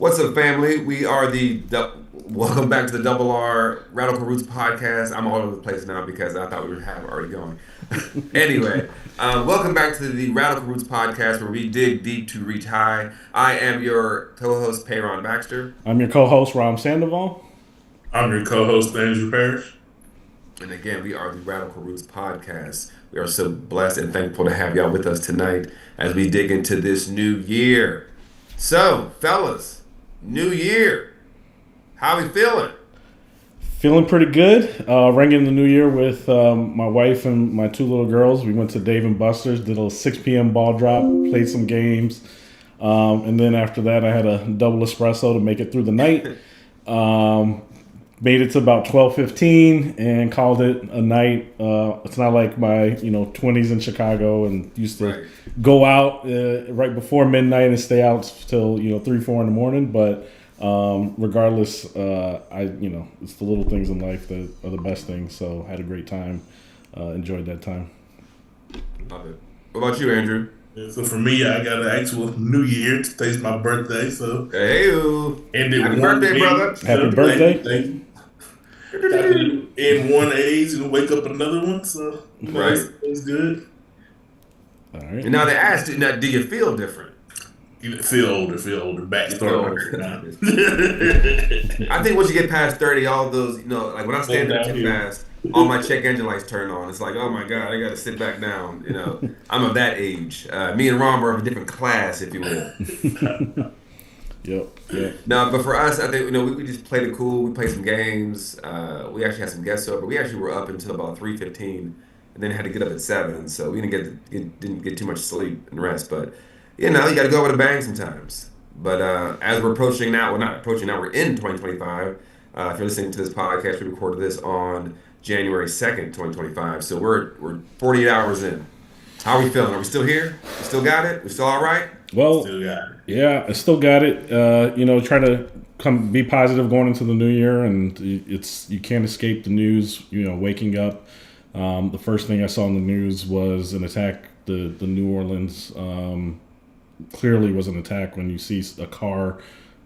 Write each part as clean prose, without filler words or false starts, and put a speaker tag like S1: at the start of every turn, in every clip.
S1: What's up, family? We are welcome back to the Double R Radical Roots podcast. I'm all over the place now because I thought we were already going. Anyway, welcome back to the Radical Roots podcast where we dig deep to reach high. I am your co-host, Peyron Baxter.
S2: I'm your co-host, Ram Sandoval.
S3: I'm your co-host, Andrew Parrish.
S1: And again, we are the Radical Roots podcast. We are so blessed and thankful to have y'all with us tonight as we dig into this new year. So, fellas, new year. How we feeling?
S2: Feeling pretty good. Ringing the new year with my wife and my two little girls. We went to Dave & Buster's, did a 6 p.m. ball drop, played some games. And then after that, I had a double espresso to make it through the night. Made it to about 12:15 and called it a night. It's not like my 20s in Chicago and used to go out right before midnight and stay out till 3-4 in the morning. But regardless, it's the little things in life that are the best things. So had a great time, enjoyed that time.
S1: Love it. What about you, Andrew?
S3: So for me, I got an actual New Year. Today's my birthday, so
S1: hey-o. Happy birthday, brother!
S2: Happy birthday!
S3: Thank you. In one age and wake up another one, so it's good.
S2: All right.
S1: And now they asked you, do you feel different?
S3: You feel older. Back started now.
S1: I think once you get past 30, all those, like when I stand up too fast, all my check engine lights turn on. It's like, oh my God, I got to sit back down. I'm of that age. Me and Ron are of a different class, if you will.
S2: Yep.
S1: No, but for us, I think we just played it cool. We played some games. We actually had some guests over. We actually were up until about 3:15, and then had to get up at 7. So we didn't get too much sleep and rest. But you got to go with a bang sometimes. But as we're approaching now, we're in 2025. If you're listening to this podcast, we recorded this on January 2nd, 2025. So we're 48 hours in. How are we feeling? Are we still here? We still got it? We still all right?
S2: Well,
S3: yeah,
S2: I still got it. Try to be positive going into the new year, and you can't escape the news. Waking up, the first thing I saw in the news was an attack. The New Orleans clearly was an attack when you see a car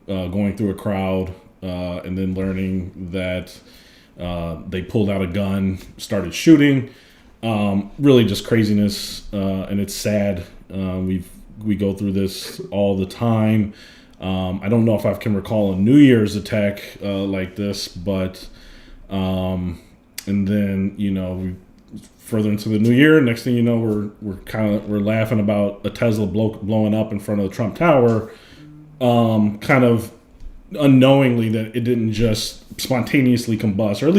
S2: going through a crowd, and then learning that they pulled out a gun, started shooting. Really just craziness, and it's sad. We go through this all the time. I don't know if I can recall a New Year's attack like this, but and then we further into the new year. Next thing you know, we're laughing about a Tesla blowing up in front of the Trump Tower, kind of unknowingly that it didn't just spontaneously combust, or at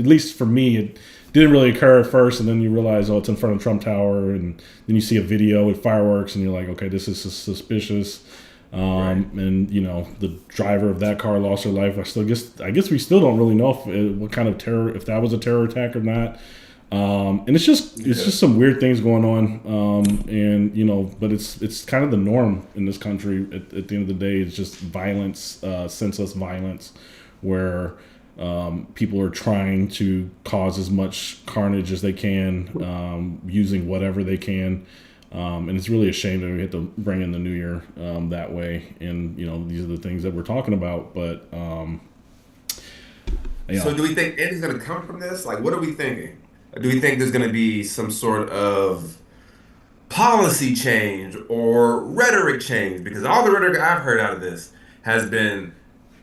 S2: least for me it didn't really occur at first, and then you realize, it's in front of Trump Tower, and then you see a video with fireworks, and you're like, okay, this is suspicious. And the driver of that car lost her life. I guess we still don't really know what kind of terror, if that was a terror attack or not. And it's just some weird things going on. But it's kind of the norm in this country. At the end of the day, it's just violence, senseless violence, where people are trying to cause as much carnage as they can, using whatever they can. And it's really a shame that we have to bring in the new year that way. And, these are the things that we're talking about. But
S1: So do we think anything's going to come from this? Like, what are we thinking? Do we think there's going to be some sort of policy change or rhetoric change? Because all the rhetoric I've heard out of this has been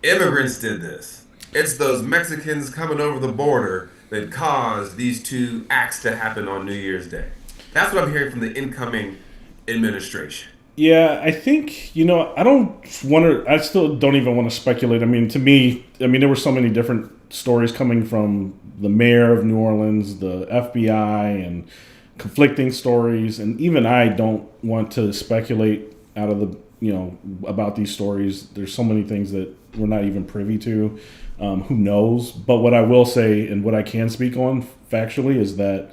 S1: immigrants did this. It's those Mexicans coming over the border that caused these two acts to happen on New Year's Day. That's what I'm hearing from the incoming administration.
S2: Yeah, I think, I still don't even want to speculate. To me, there were so many different stories coming from the mayor of New Orleans, the FBI, and conflicting stories. And even I don't want to speculate out of about these stories. There's so many things that we're not even privy to. Who knows? But what I will say, and what I can speak on factually, is that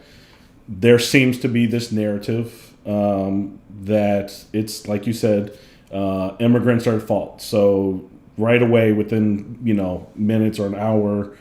S2: there seems to be this narrative that it's, like you said, immigrants are at fault. So right away, within minutes or an hour,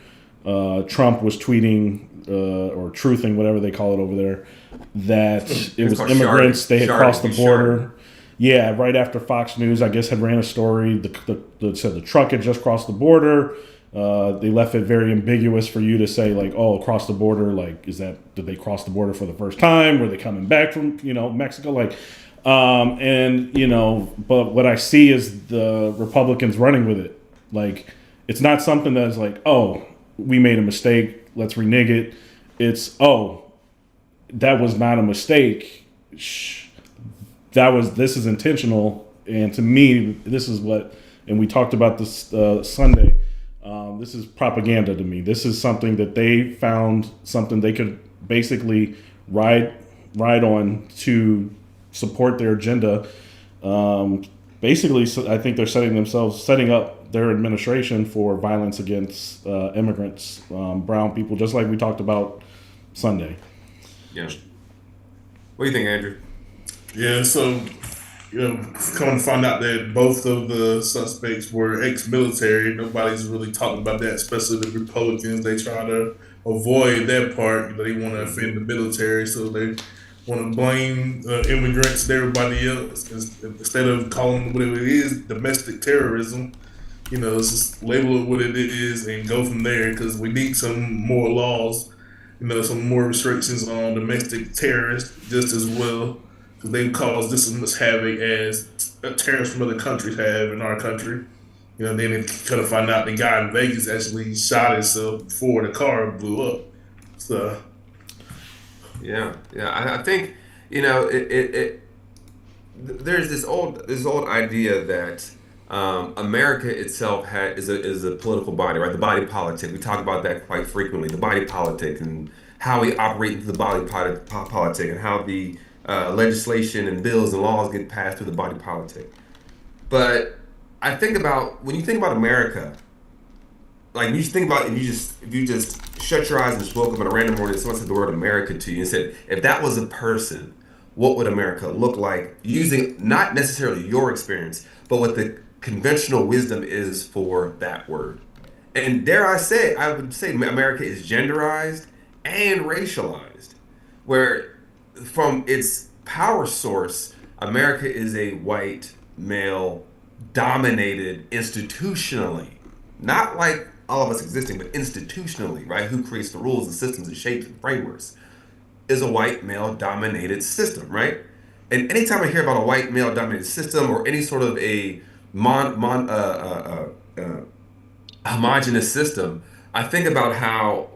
S2: Trump was tweeting or truthing, whatever they call it over there, that it was immigrants. They had crossed the border. Yeah, right after Fox News, I guess, had ran a story that said the truck had just crossed the border. They left it very ambiguous for you to say, like, oh, across the border, like, did they cross the border for the first time? Were they coming back from, Mexico? Like, but what I see is the Republicans running with it. Like, it's not something that's like, oh, we made a mistake, let's renege it. It's, oh, that was not a mistake. This is intentional. And to me, this is what, and we talked about this Sunday. This is propaganda to me. This is something that they found, something they could basically ride on to support their agenda. Basically, so I think they're setting up their administration for violence against immigrants, brown people, just like we talked about Sunday.
S1: Yeah. What do you think, Andrew?
S3: Yeah, so come to find out that both of the suspects were ex-military. Nobody's really talking about that, especially the Republicans. They try to avoid that part. They want to offend the military, so they want to blame immigrants and everybody else instead of calling it what it is, domestic terrorism. Let's just label it what it is and go from there, because we need some more laws, some more restrictions on domestic terrorists just as well, because they cause just as much havoc as terrorists from other countries have in our country. Then they kind of find out the guy in Vegas actually shot himself before the car blew up. So
S1: Yeah, I think there's this old idea that America itself is a political body, right? The body politic. We talk about that quite frequently. The body politic and how we operate into the body politic and how the legislation and bills and laws get passed through the body politic. But I think about when you think about America, like you just think about it, if you just shut your eyes and just woke up on a random morning and someone said the word America to you and said, if that was a person, what would America look like? Using not necessarily your experience, but what the conventional wisdom is for that word. And I would say America is genderized and racialized, where from its power source, America is a white, male, dominated institutionally, not like all of us existing, but institutionally, right? Who creates the rules and systems and shapes and frameworks is a white male dominated system, right? And anytime I hear about a white male dominated system or any sort of a homogenous system, I think about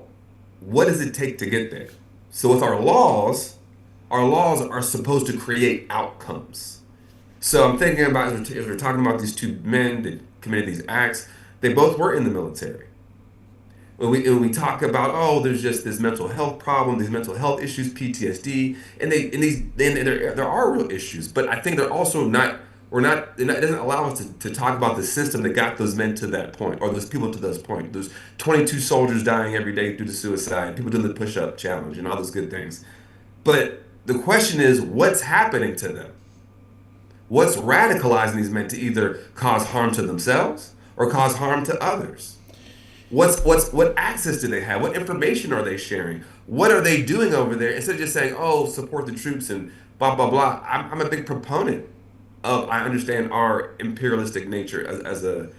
S1: what does it take to get there? So with our laws are supposed to create outcomes. So I'm thinking about, as we're talking about these two men that committed these acts, they both were in the military. When we talk about, there's just this mental health problem, these mental health issues, PTSD, and there are real issues, but I think they're also not. It doesn't allow us to talk about the system that got those men to that point, or those people to those point. There's 22 soldiers dying every day due to suicide, people doing the push-up challenge, and all those good things. But the question is, what's happening to them? What's radicalizing these men to either cause harm to themselves or cause harm to others? What access do they have? What information are they sharing? What are they doing over there? Instead of just saying, support the troops and blah blah blah. I'm a big proponent of, I understand our imperialistic nature as a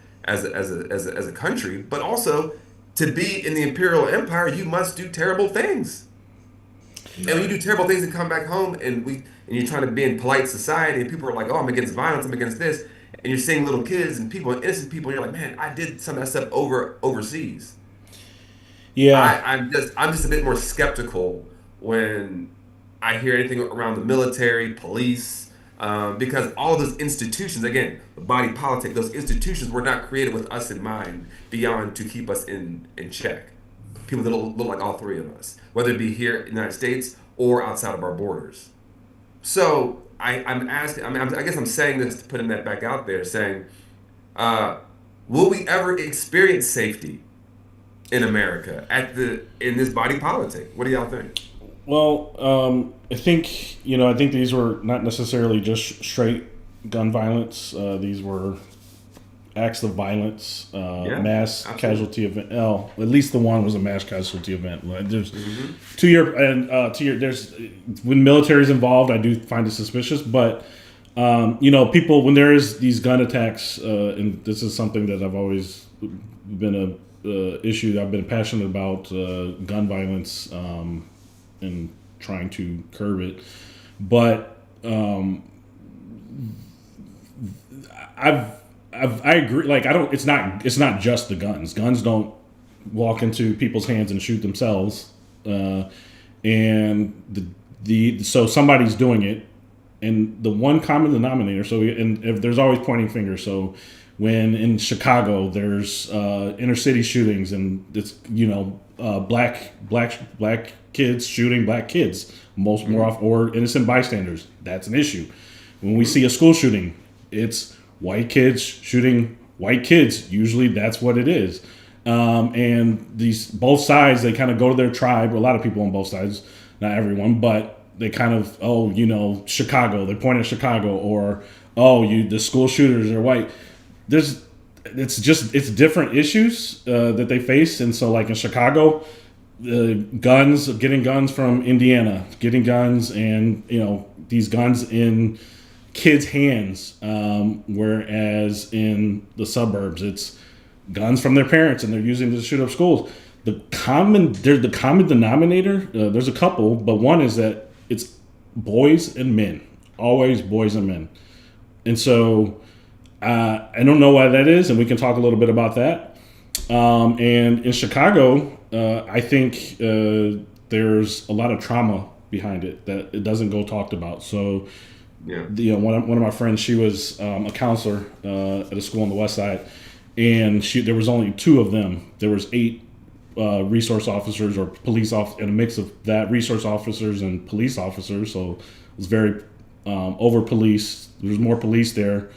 S1: country, but also to be in the imperial empire, you must do terrible things. And when you do terrible things and come back home and you're trying to be in polite society and people are like, I'm against violence, I'm against this, and you're seeing little kids and people, innocent people, and you're like, man, I did some of that stuff overseas.
S2: Yeah.
S1: I'm just a bit more skeptical when I hear anything around the military, police, because all of those institutions, again, the body politic, those institutions were not created with us in mind beyond to keep us in check. People that look like all three of us, whether it be here in the United States or outside of our borders. So I'm asking, I guess I'm saying this to put that back out there, saying, will we ever experience safety in America in this body politic? What do y'all think?
S2: Well, I think these were not necessarily just straight gun violence. These were acts of violence, mass
S1: absolutely.
S2: Casualty event. At least the one was a mass casualty event. There's there's when military's involved, I do find it suspicious. But People when there is these gun attacks, and this is something that I've always been a issue. I've been passionate about gun violence and trying to curb it, but I agree. Like I don't. It's not just the guns. Guns don't walk into people's hands and shoot themselves. And so somebody's doing it, and the one common denominator. So and if there's always pointing fingers. So when in Chicago there's inner city shootings, and it's black kids shooting black kids more often, or innocent bystanders. That's an issue. When we see a school shooting, it's white kids shooting white kids. Usually that's what it is. And these both sides, they kind of go to their tribe. A lot of people on both sides, not everyone, but they kind of, Chicago. They point at Chicago, or the school shooters are white. It's different issues that they face, and so like in Chicago, getting guns from Indiana, getting guns, and these guns in kids' hands, whereas in the suburbs, it's guns from their parents, and they're using to shoot up schools. The common denominator. There's a couple, but one is that it's boys and men, always boys and men, and so I don't know why that is, and we can talk a little bit about that. And in Chicago, I think there's a lot of trauma behind it that it doesn't go talked about. So, one of my friends, she was a counselor at a school on the west side, and there was only 2 of them. There was 8 resource officers or police and a mix of that, resource officers and police officers. So it was very over policed. There was more police there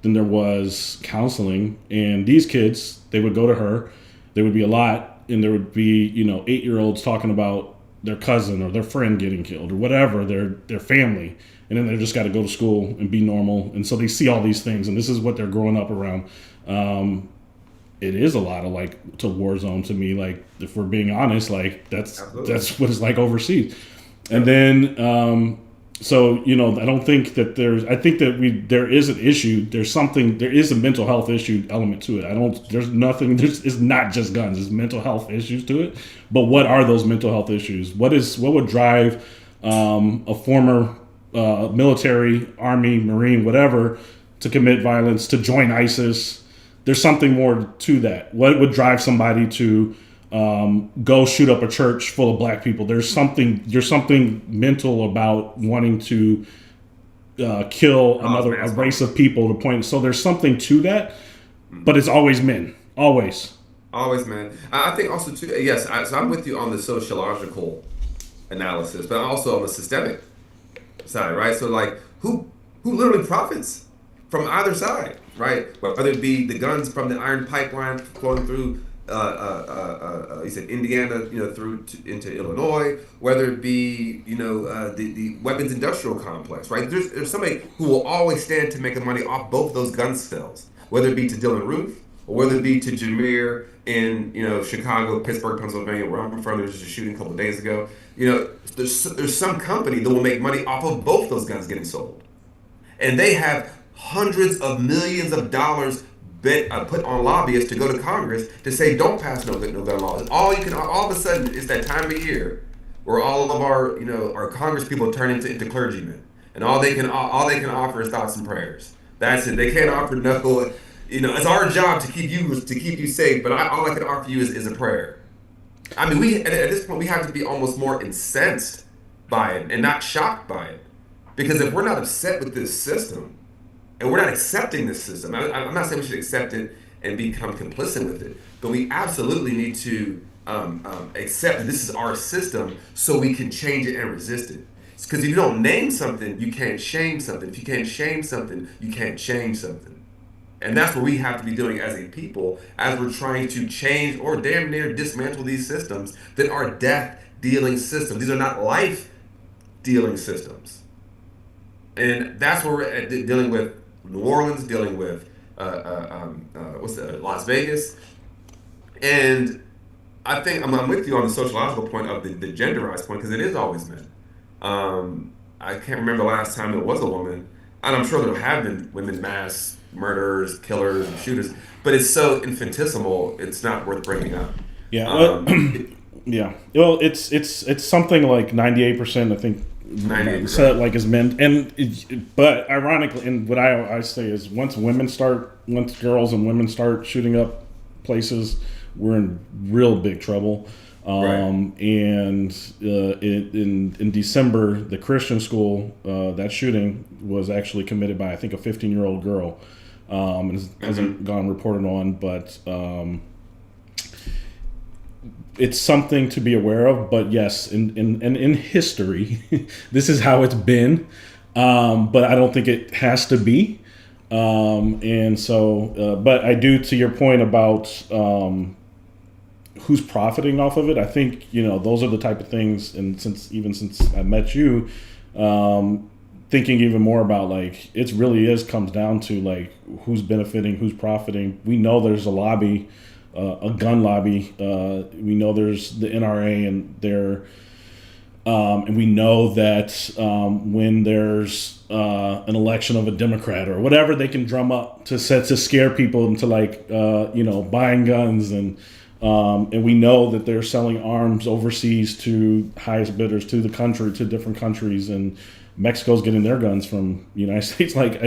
S2: than there was counseling. And these kids, they would go to her. There would be a lot, and there would be 8-year-olds talking about their cousin or their friend getting killed or whatever, their family, and then they just got to go to school and be normal. And so they see all these things, and this is what they're growing up around. It is a lot of like to war zone to me. Like if we're being honest, like that's what it's like overseas. And then I don't think that I think that there is an issue. There is a mental health issue element to it. It's not just guns. There's mental health issues to it. But what are those mental health issues? What would drive a former military, army, marine, whatever, to commit violence, to join ISIS? There's something more to that. What would drive somebody to go shoot up a church full of black people? There's something mental about wanting to kill a race of people to point. So there's something to that, but it's always men. Always.
S1: Always, man. I think also too. Yes, so I'm with you on the sociological analysis, but also on the systemic side, right? So like, who literally profits from either side, right? Whether it be the guns from the iron pipeline flowing through, you said Indiana, into Illinois, whether it be, the weapons industrial complex, right? There's somebody who will always stand to make the money off both those gun sales, whether it be to Dylan Roof or whether it be to Jameer in, Chicago, Pittsburgh, Pennsylvania, where I'm from. There was just a shooting a couple of days ago. There's some company that will make money off of both those guns getting sold, and they have hundreds of millions of dollars put on lobbyists to go to Congress to say don't pass no gun laws. All of a sudden it's that time of year where all of our Congress people turn into clergymen, and all they can offer is thoughts and prayers. That's it. They can't offer no. It's our job to keep you safe, but all I can offer you is a prayer. I mean, at this point we have to be almost more incensed by it and not shocked by it, because if we're not upset with this system, and we're not accepting this system. I'm not saying we should accept it and become complicit with it, but we absolutely need to accept that this is our system so we can change it and resist it. Because if you don't name something, you can't shame something. If you can't shame something, you can't change something. And that's what we have to be doing as a people, as we're trying to change or damn near dismantle these systems that are death-dealing systems. These are not life-dealing systems. And that's where we're dealing with New Orleans, dealing with Las Vegas. And I think I'm with you on the sociological point of the genderized point, because it is always men. I can't remember the last time it was a woman. And I'm sure there have been women mass murderers, killers, and shooters, but it's so infinitesimal, it's not worth bringing up.
S2: Yeah. Well,
S1: Um,
S2: yeah. Well, it's something like 98%. I think
S1: 98%.
S2: said like is men, but ironically, and what I say is once girls and women start shooting up places, we're in real big trouble.
S1: Right.
S2: And in December, the Christian school that shooting was actually committed by I think a 15-year-old girl. And hasn't
S1: Hmm.
S2: gone reported on, but it's something to be aware of. But yes, in history, this is how it's been. But I don't think it has to be. And so, but I do, to your point about who's profiting off of it. I think those are the type of things. And since I met you, thinking even more about like it really is comes down to like who's benefiting, who's profiting. We know there's a lobby, a gun lobby. We know there's the NRA and and we know that when there's an election of a Democrat or whatever, they can drum up to scare people into like buying guns and we know that they're selling arms overseas to highest bidders to the country to different countries, and Mexico's getting their guns from the United States. Like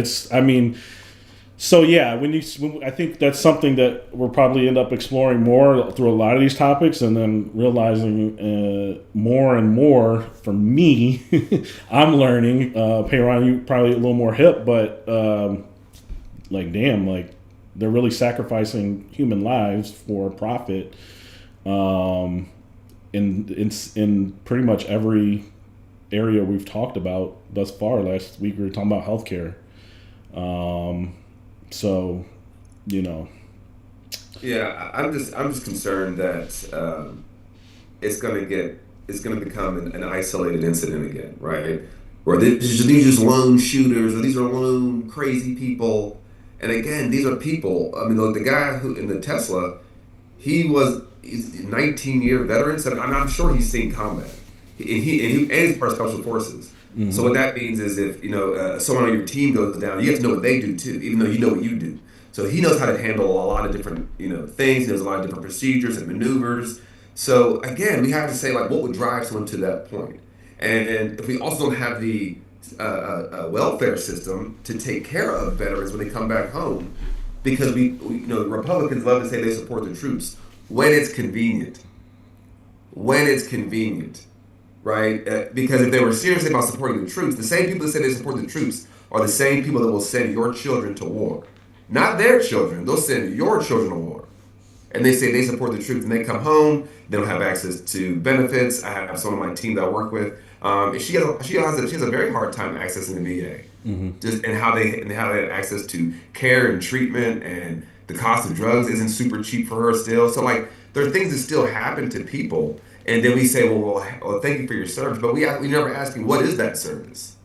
S2: so yeah, I think that's something that we'll probably end up exploring more through a lot of these topics, and then realizing more and more. For me, I'm learning. Payron, you probably a little more hip, but like damn, like they're really sacrificing human lives for profit. In pretty much every area we've talked about thus far. Last week we were talking about healthcare. So, you know,
S1: Yeah, I'm just concerned that it's gonna become an isolated incident again, right? Or these are just lone shooters, or these are lone crazy people. And again, these are people. I mean, the guy who in the Tesla, he's a 19-year veteran, so I'm sure he's seen combat. And he's part of special forces. So what that means is if someone on your team goes down, you have to know what they do too, even though you know what you do. So he knows how to handle a lot of different things. He knows a lot of different procedures and maneuvers. So again, we have to say like what would drive someone to that point, and if we also don't have the welfare system to take care of veterans when they come back home, because the Republicans love to say they support the troops when it's convenient, when it's convenient, right? Because if they were serious about supporting the troops, the same people that say they support the troops are the same people that will send your children to war. Not their children, they'll send your children to war. And they say they support the troops and they come home, they don't have access to benefits. I have someone on my team that I work with. And she has a very hard time accessing the VA. Just and how they have access to care and treatment, and the cost of drugs isn't super cheap for her still. So like there are things that still happen to people, and then we say, well, thank you for your service, but we never asking what is that service,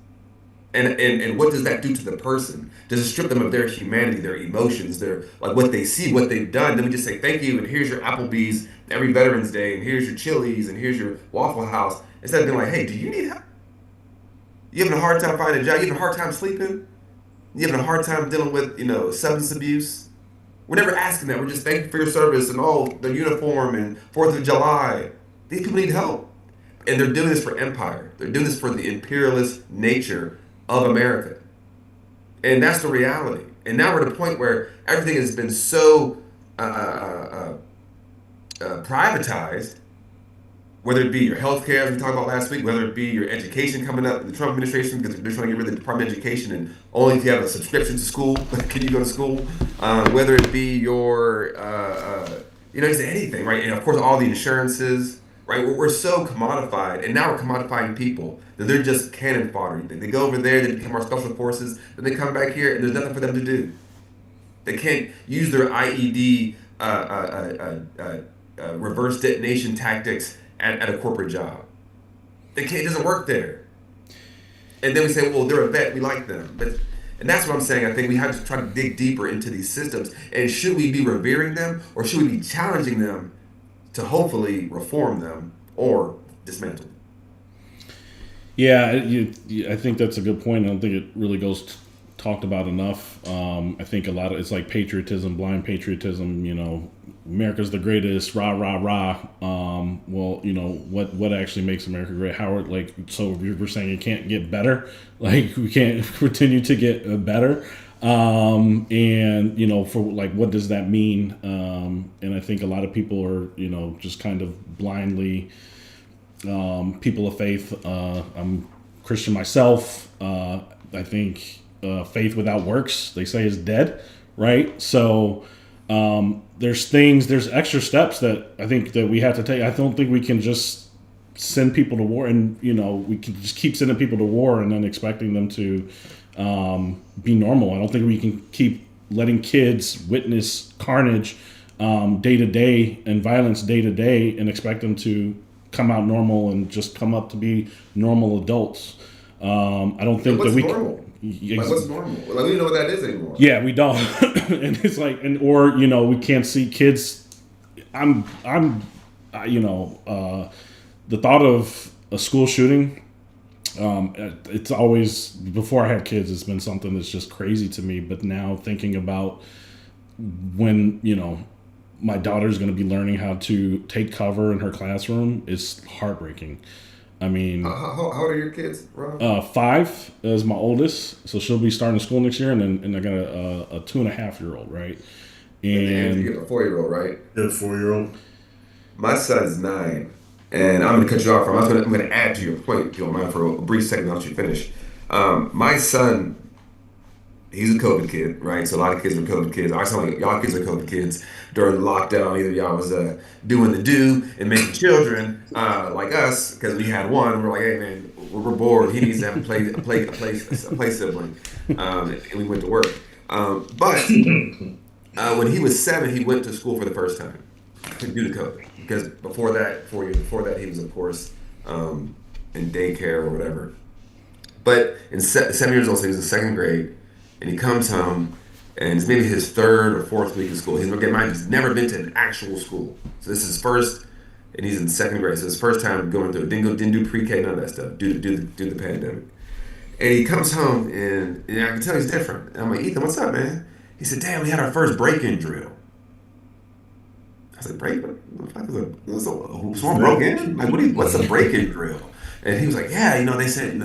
S1: and what does that do to the person? Does it strip them of their humanity, their emotions, their like what they see, what they've done? Then we just say thank you, and here's your Applebee's every Veterans Day, and here's your Chili's, and here's your Waffle House. Instead of being like, hey, do you need help? You having a hard time finding a job? You having a hard time sleeping? You having a hard time dealing with substance abuse? We're never asking that. We're just thank you for your service and the uniform and Fourth of July. These people need help, and they're doing this for empire. They're doing this for the imperialist nature of America, and that's the reality. And now we're at a point where everything has been so privatized, whether it be your healthcare, as we talked about last week, whether it be your education coming up, the Trump administration, because they're trying to get rid of the Department of Education, and only if you have a subscription to school can you go to school. Whether it be your, just anything, right? And of course, all the insurances, right? We're so commodified, and now we're commodifying people that they're just cannon fodder. They go over there, they become our special forces, then they come back here, and there's nothing for them to do. They can't use their IED reverse detonation tactics at a corporate job. They can't. It doesn't work there. And then we say, well, they're a vet. We like them. And that's what I'm saying. I think we have to try to dig deeper into these systems. And should we be revering them, or should we be challenging them to hopefully reform them or dismantle them?
S2: yeah, I think that's a good point. I don't think it really goes talked about enough. I think a lot of it's like patriotism, blind patriotism. America's the greatest, rah rah rah. Well, what actually makes America great? So we're saying it can't get better. Like we can't continue to get better. For like, what does that mean? And I think a lot of people are, just kind of blindly, people of faith. I'm Christian myself. I think faith without works, they say, is dead, right? So there's extra steps that I think that we have to take. I don't think we can just send people to war, and we can just keep sending people to war and then expecting them to be normal. I don't think we can keep letting kids witness carnage day to day and violence day to day and expect them to come out normal and just come up to be normal adults. I don't think that we
S1: normal? Like, what's normal? Like, we don't know what that is anymore.
S2: Yeah, we don't. And it's like, we can't see kids. The thought of a school shooting, it's always, before I had kids, it's been something that's just crazy to me. But now thinking about when, my daughter's going to be learning how to take cover in her classroom is heartbreaking. I mean,
S1: how old are your kids, Rob?
S2: 5 is my oldest, so she'll be starting school next year, and I got a 2.5-year-old, right? And
S1: you have a 4-year-old, right?
S3: Yeah, 4-year-old.
S1: My son's 9, and I'm going to cut you off. I'm going to add to your point, if you don't mind, for a brief second. I'll let you finish. My son, he's a COVID kid, right? So a lot of kids are COVID kids. I sound like y'all kids are COVID kids during the lockdown. Either y'all was doing the do and making children like us, because we had one. We're like, hey man, we're bored. He needs to have a play sibling, and we went to work. But when he was 7, he went to school for the first time due to COVID. Because before that, 4 years before that, he was, of course, in daycare or whatever. But in 7 years old, so he was in 2nd grade. And he comes home, and it's maybe his 3rd or 4th week of school. He's never been to an actual school. So this is his first, and he's in 2nd grade. So his first time going through it. Didn't do pre-K, none of that stuff, due to the pandemic. And he comes home, and I can tell he's different. And I'm like, Ethan, what's up, man? He said, Dad, we had our first break-in drill. I said, someone broke in? Like, what's a break-in drill? And he was like, yeah, they said,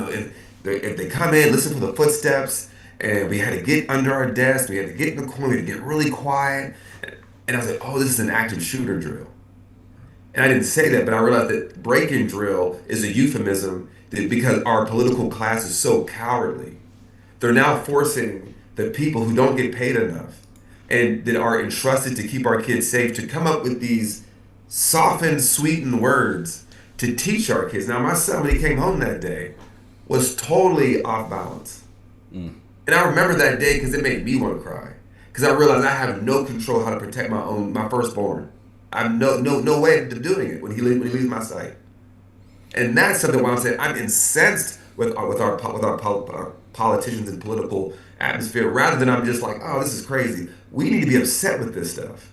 S1: if they come in, listen for the footsteps. And we had to get under our desk. We had to get in the corner. We had to get really quiet. And I was like, oh, this is an active shooter drill. And I didn't say that, but I realized that break-in drill is a euphemism because our political class is so cowardly. They're now forcing the people who don't get paid enough and that are entrusted to keep our kids safe to come up with these softened, sweetened words to teach our kids. Now, my son, when he came home that day, was totally off balance. And I remember that day because it made me want to cry. Because I realized I have no control how to protect my firstborn. I have no way of doing it when he leaves my sight. And that's something why I'm saying I'm incensed with our politicians and political atmosphere, rather than I'm just like, oh, this is crazy. We need to be upset with this stuff.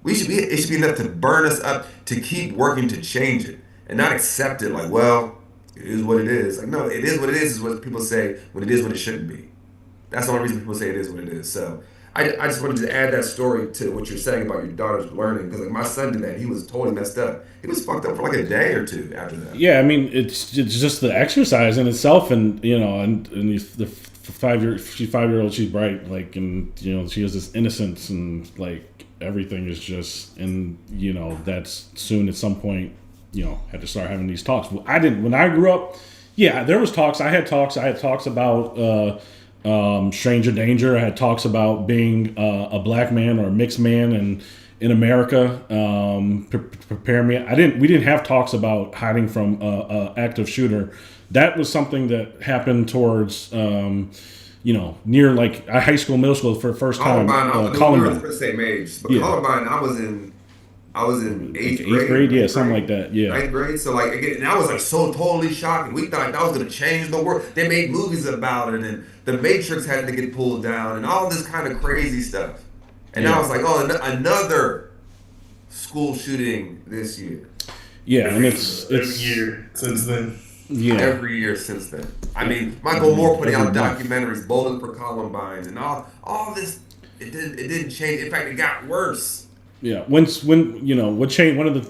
S1: It should be enough to burn us up to keep working to change it and not accept it like, well, it is what it is. Like, no, it is what it is what people say when it is what it shouldn't be. That's the only reason people say it is what it is. So I just wanted to add that story to what you're saying about your daughter's learning, because like my son did that. He was totally messed up. He was fucked up for like a day or two after that.
S2: Yeah, I mean, it's just the exercise in itself, and the 5-year-old, she's bright, like, and she has this innocence, and like everything is just, and that's soon at some point, had to start having these talks. I didn't when I grew up. Yeah, there was talks. I had talks about. Stranger danger. I had talks about being a black man or a mixed man in America. Prepare me. We didn't have talks about hiding from a active shooter. That was something that happened towards near like high school, middle school for the first time.
S1: Columbine. We were the same age, but yeah. Columbine, I was in eighth grade.
S2: Yeah, something like that. Yeah,
S1: 9th grade. So like again, and I was like so totally shocked. We thought that was going to change the world. They made movies about it, and the Matrix had to get pulled down, and all this kind of crazy stuff. And I was like, oh, another school shooting this year.
S2: Yeah, and it's
S3: every year since then.
S2: Yeah,
S1: every year since then. I mean, Michael Moore putting
S2: every
S1: out
S2: month.
S1: documentaries, Bowling for Columbine, and all this. It didn't change. In fact, it got worse.
S2: Yeah, when what changed one of the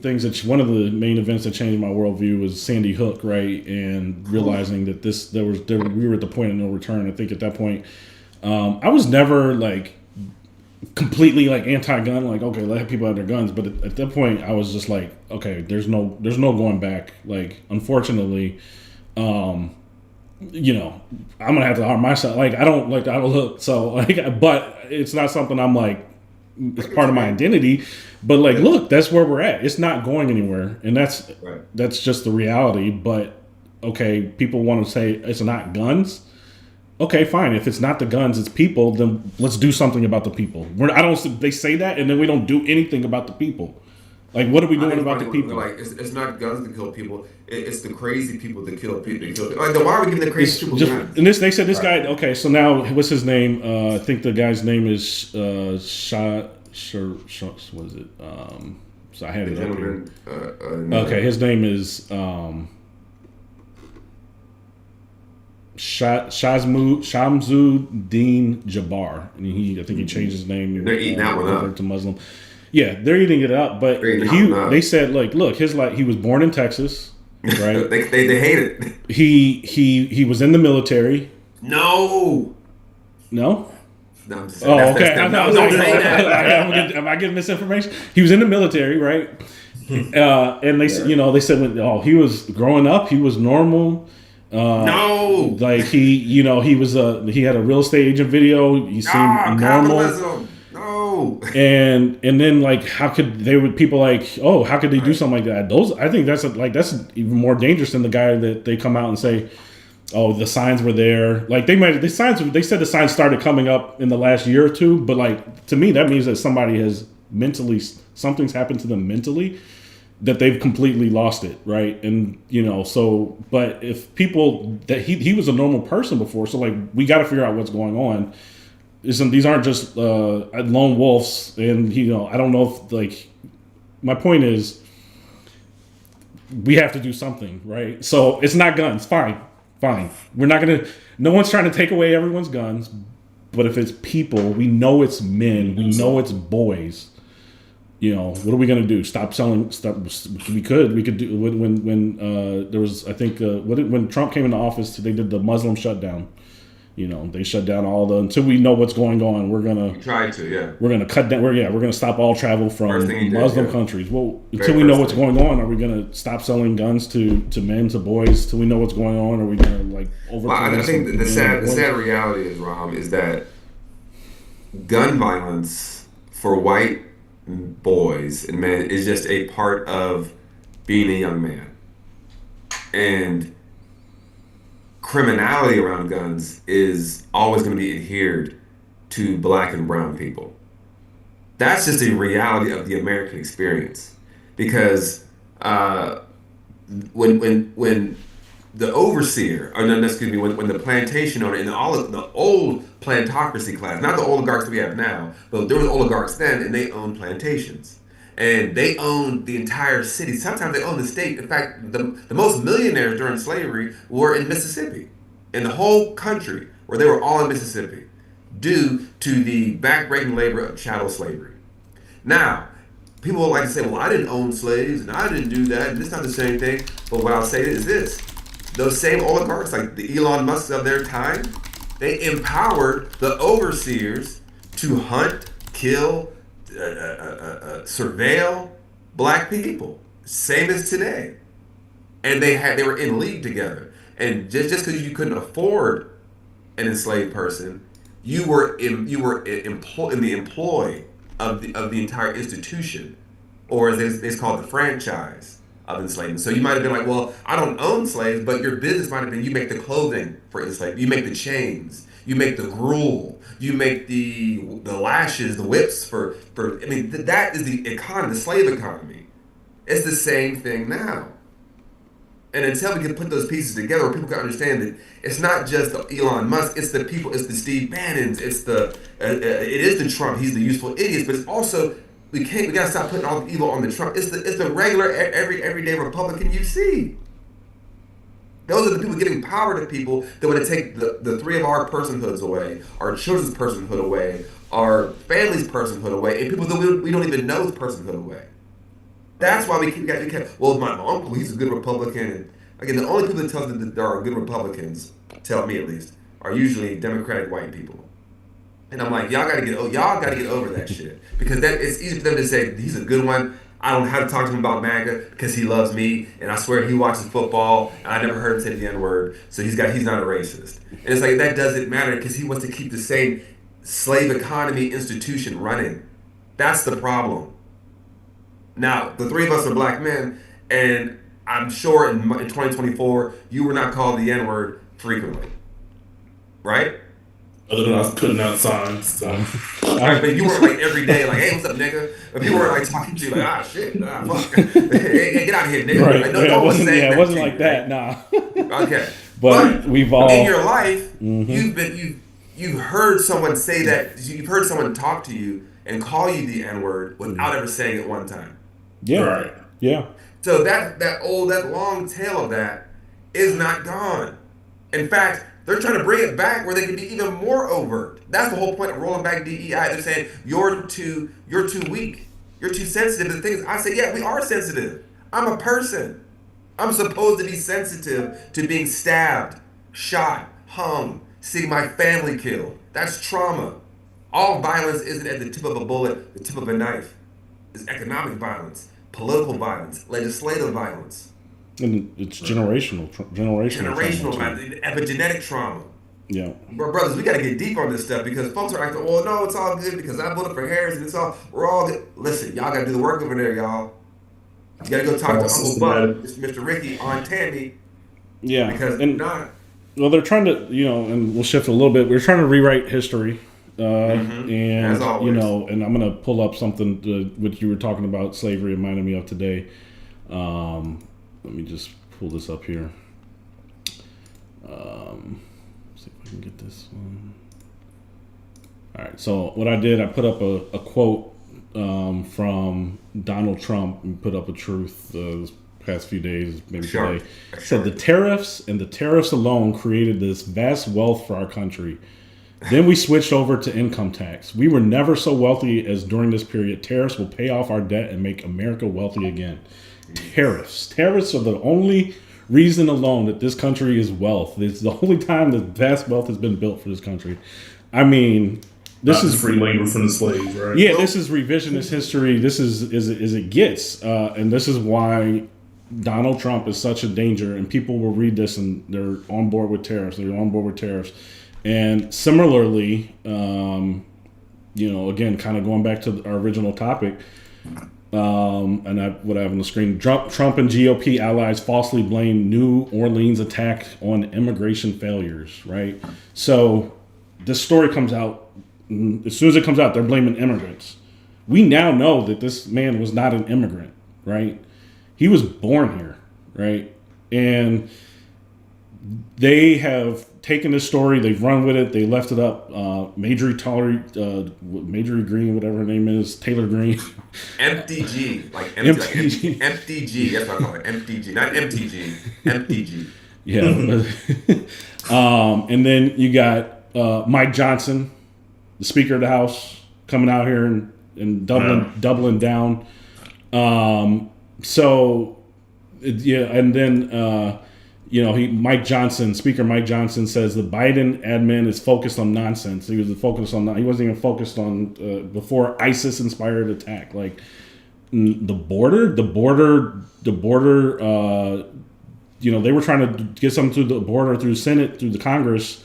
S2: things that one of the main events that changed my worldview was Sandy Hook, right? And realizing that we were at the point of no return. I think at that point, I was never like completely like anti-gun, like okay, let people have their guns. But at that point, I was just like, okay, there's no going back. Like unfortunately, I'm gonna have to harm myself. Like I don't like the outlook, so like, but it's not something I'm like
S1: I
S2: it's
S1: get
S2: part
S1: you,
S2: of my
S1: man.
S2: identity. But like,
S1: Yeah,
S2: look, that's where we're at. It's not going anywhere, and that's
S1: right.
S2: that's just the reality. But okay, people want to say it's not guns. Okay, fine. If it's not the guns, it's people. Then let's do something about the people. I don't. They say that, and then we don't do anything about the people. Like, what are we
S1: I
S2: doing
S1: think it's
S2: about the
S1: funny when
S2: people?
S1: like it's not guns that kill people. It's the crazy people that kill people. That kill people. Like, then why are we giving the crazy
S2: It's
S1: people
S2: just
S1: guns?
S2: and this. They said this
S3: Right.
S2: guy. Okay, so now what's his name? I think the guy's name is what is it? So I had
S1: The
S2: it up here.
S1: gentleman,
S2: Okay, his name is Shamsu Dean Jabbar, and I think he changed his name
S1: they're eating that one
S2: over
S1: up.
S2: to Muslim. Yeah, they're eating it up, but
S1: They're eating that one
S2: they
S1: up.
S2: said like, look, he was born in Texas, right?
S1: They hate it.
S2: He was in the military.
S1: No,
S2: No.
S1: no, I'm just saying
S2: Oh,
S1: that's
S2: okay. I
S1: them.
S2: thought I
S1: No,
S2: was
S1: don't
S2: like,
S1: say that.
S2: am I getting misinformation? He was in the military, right? And
S1: Yeah.
S2: they said he was growing up, he was normal.
S1: No,
S2: Like he had a real estate agent video. He seemed normal.
S1: capitalism. No,
S2: And then like people like, oh, how could they do something like that? Those I think that's even more dangerous than the guy that they come out and say, oh, the signs were there. Like they said the signs started coming up in the last year or two, but like to me that means that somebody has mentally something's happened to them mentally that they've completely lost it, right? And so but if people that he was a normal person before, so like we got to figure out what's going on. These aren't just lone wolves, and I don't know if like my point is we have to do something, right? So it's not guns, fine. We're not gonna. No one's trying to take away everyone's guns, but if it's people, we know it's men, we know it's boys. What are we gonna do? Stop selling stuff? We could do when there was I think when Trump came into office, they did the Muslim shutdown. They shut down until we know what's going on. We're
S1: you tried to, yeah.
S2: gonna cut down. We're gonna stop all travel
S1: First
S2: from
S1: thing he did,
S2: Muslim
S1: yeah.
S2: countries. Well,
S1: Very
S2: until we know
S1: first
S2: what's
S1: thing.
S2: going on, are we gonna stop selling guns to men, to boys? Till we know what's going on, are we gonna like
S1: Well, I
S2: overpolice
S1: think
S2: and
S1: the
S2: ban
S1: sad
S2: boys?
S1: reality is, Rom, is that gun violence for white boys and men is just a part of being a young man. And criminality around guns is always going to be adhered to black and brown people. That's just a reality of the American experience. Because when the overseer, or no, excuse me, when the plantation owner in all of the old plantocracy class, not the oligarchs that we have now, but there was oligarchs then, and they owned plantations, and they owned the entire city. Sometimes they owned the state. In fact, the most millionaires during slavery were in Mississippi, in the whole country, where they were all in Mississippi, due to the backbreaking labor of chattel slavery. Now, people will like to say, well, I didn't own slaves and I didn't do that, and it's not the same thing. But what I'll say is this: those same oligarchs, like the Elon Musks of their time, they empowered the overseers to hunt, kill, surveil black people, same as today. And they were in league together. And just because you couldn't afford an enslaved person, you were in the employ of the entire institution, or as they call it, the franchise of enslavement. So you might have been like, well, I don't own slaves, but your business might have been you make the clothing for enslaved, you make the chains, you make the gruel, you make the lashes, the whips for. I mean, that is the economy, the slave economy. It's the same thing now. And until we can put those pieces together, where people can understand that it's not just the Elon Musk, it's the people, it's the Steve Bannons, it is the Trump. He's the useful idiot, but it's also we gotta stop putting all the evil on the Trump. It's the regular everyday Republican you see. Those are the people giving power to people that want to take the three of our personhoods away, our children's personhood away, our family's personhood away, and people that we don't even know's personhood away. That's why we keep well, my uncle, he's a good Republican. And again, the only people that tell us that there are good Republicans, tell me at least, are usually Democratic white people. And I'm like, y'all gotta get over that shit because that it's easy for them to say he's a good one. I don't have to talk to him about MAGA because he loves me, and I swear he watches football, and I never heard him say the N word, so he's not a racist. And it's like that doesn't matter because he wants to keep the same slave economy institution running. That's the problem. Now, the three of us are black men, and I'm sure in 2024 you were not called the N word frequently, right?
S3: Other than us putting out signs. So.
S1: Right, but you weren't like every day, like, hey, what's up, nigga? If you weren't like talking to you, like, ah, shit, fuck. Hey, get out of here, nigga.
S2: Right.
S1: Like, no one's saying
S2: it
S1: that
S2: wasn't
S1: to
S2: like
S1: you,
S2: that,
S1: right?
S2: nah.
S1: Okay.
S2: But we've all
S1: in your life, you've heard someone say that, you've heard someone talk to you and call you the N word without ever saying it one time.
S2: Yeah.
S3: Right.
S2: Yeah.
S1: So that long tail of that is not gone. In fact, they're trying to bring it back where they can be even more overt. That's the whole point of rolling back DEI. They're saying you're too weak, you're too sensitive. The thing is, I say, yeah, we are sensitive. I'm a person. I'm supposed to be sensitive to being stabbed, shot, hung, seeing my family killed. That's trauma. All violence isn't at the tip of a bullet, the tip of a knife. It's economic violence, political violence, legislative violence.
S2: And it's generational
S1: violence, epigenetic trauma.
S2: Yeah.
S1: Brothers, we got to get deep on this stuff because folks are acting, well, no, it's all good because I voted for Harris and we're all good. Listen, y'all got to do the work over there, y'all. You got to go talk to Uncle Buck, Mr. Ricky, Aunt Tammy.
S2: Yeah.
S1: Because not.
S2: Well, they're trying to, and we'll shift a little bit. We're trying to rewrite history. And,
S1: as always.
S2: And I'm going to pull up something which you were talking about slavery reminded me of today. Let me just pull this up here. See if I can get this one. All right. So what I did, I put up a quote from Donald Trump and put up a truth this past few days, maybe today. It said the tariffs alone created this vast wealth for our country. Then we switched over to income tax. We were never so wealthy as during this period. Tariffs will pay off our debt and make America wealthy again. Tariffs are the only reason alone that this country is wealth. It's the only time that vast wealth has been built for this country. I mean, this is
S3: free labor from the slaves, right?
S2: Yeah, this is revisionist history. This is as it gets, and this is why Donald Trump is such a danger. And people will read this and they're on board with tariffs. And similarly, again, kind of going back to our original topic. What I have on the screen, Trump and GOP allies falsely blame New Orleans attack on immigration failures, right? So this story comes out, as soon as it comes out, they're blaming immigrants. We now know that this man was not an immigrant, right? He was born here, right? And they have taken this story, they've run with it, they left it up. Marjorie Green, whatever her name is, Taylor Green.
S1: MTG, like MTG. Like MTG, that's what I call it. MTG, not MTG. MTG.
S2: Yeah. And then you got Mike Johnson, the Speaker of the House, coming out here and doubling down. And then Speaker Mike Johnson says the Biden admin is focused on nonsense. He wasn't even focused on before ISIS inspired attack. Like the border. They were trying to get something through the border, through Senate, through the Congress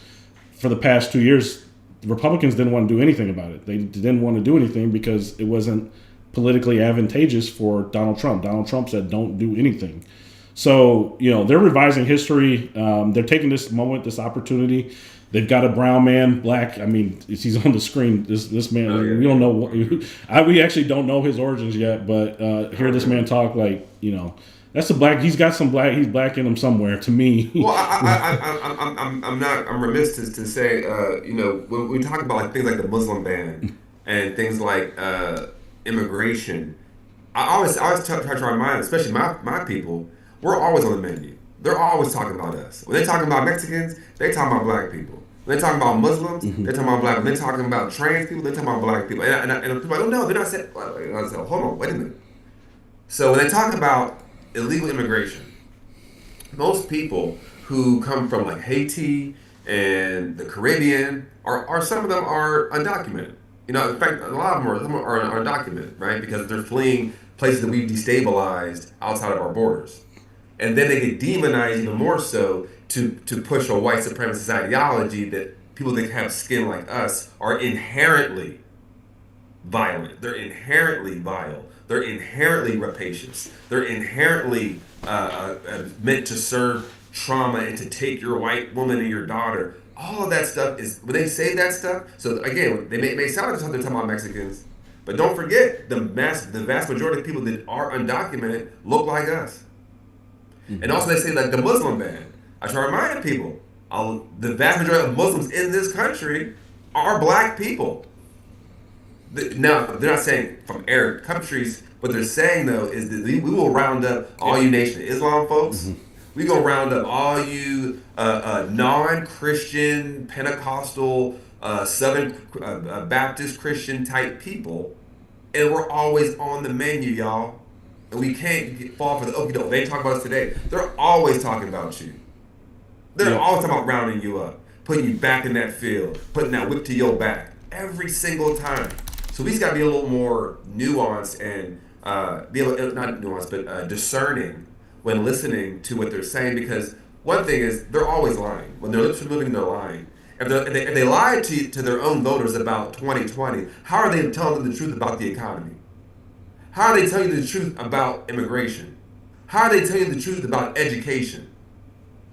S2: for the past 2 years. The Republicans didn't want to do anything about it. They didn't want to do anything because it wasn't politically advantageous for Donald Trump. Donald Trump said, don't do anything. So, they're revising history. They're taking this moment, this opportunity. They've got a brown man, black. I mean, he's on the screen. This man, we don't know. We actually don't know his origins yet, but hear this man talk like, that's a black. He's got some black. He's black in him somewhere. To me.
S1: Well, I'm remiss to say, when we talk about like things like the Muslim ban and things like immigration, I always try to remind, especially my people. We're always on the menu. they're always talking about us. When they're talking about Mexicans, they're talking about black people. When they're talking about Muslims, they're talking about black. When they're talking about trans people, they're talking about black people. And people are like, oh no, they're not saying. I said, hold on, wait a minute. So when they talk about illegal immigration, most people who come from like Haiti and the Caribbean are some of them are undocumented. You know, in fact, a lot of them are undocumented, right? Because they're fleeing places that we've destabilized outside of our borders. And then they get demonized even more so to push a white supremacist ideology that people that have skin like us are inherently violent. They're inherently vile. They're inherently rapacious. They're inherently meant to serve trauma and to take your white woman and your daughter. All of that stuff is when they say that stuff. So again, they may sound like they're talking about Mexicans, but don't forget the vast majority of people that are undocumented look like us. Mm-hmm. And also they say like the Muslim ban. I try to remind people, the vast majority of Muslims in this country are black people. Now, they're not saying from Arab countries. What they're saying, though, is that we will round up all you Nation of Islam folks. Mm-hmm. We gonna round up all you non-Christian, Pentecostal, Southern Baptist Christian type people, and we're always on the menu, y'all. And we can't fall for the okie doke. They talk about us today. They're always talking about you. They're always talking about rounding you up, putting you back in that field, putting that whip to your back every single time. So we just got to be a little more nuanced and be able, not nuanced, but discerning when listening to what they're saying. Because one thing is, they're always lying. When their lips are moving, they're lying. If they lied to their own voters about 2020, how are they telling them the truth about the economy? How are they telling you the truth about immigration? How are they telling you the truth about education?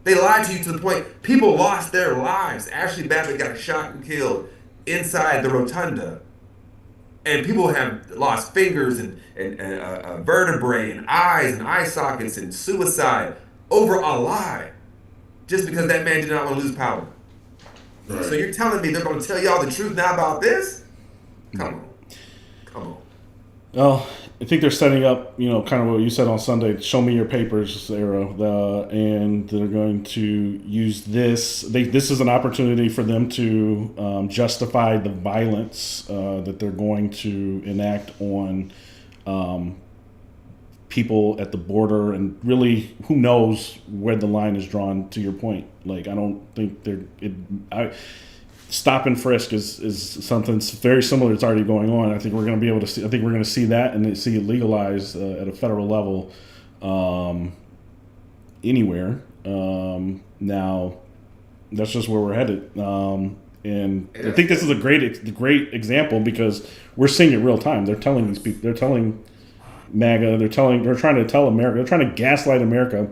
S1: They lied to you to the point people lost their lives. Ashley Babbitt got shot and killed inside the rotunda. And people have lost fingers and vertebrae and eyes and eye sockets and suicide over a lie, just because that man did not want to lose power. Right. So you're telling me they're going to tell y'all the truth now about this? Come on.
S2: Well, I think they're setting up, kind of what you said on Sunday, show me your papers, Sarah, and they're going to use this. This is an opportunity for them to justify the violence that they're going to enact on people at the border, and really, who knows where the line is drawn, to your point. Like, I don't think stop and frisk is something very similar that's already going on. I think we're going to be able to see. I think we're going to see that and see it legalized at a federal level anywhere. Now, that's just where we're headed. And I think this is a great example because we're seeing it real time. They're telling these people. They're telling MAGA. They're trying to tell America. They're trying to gaslight America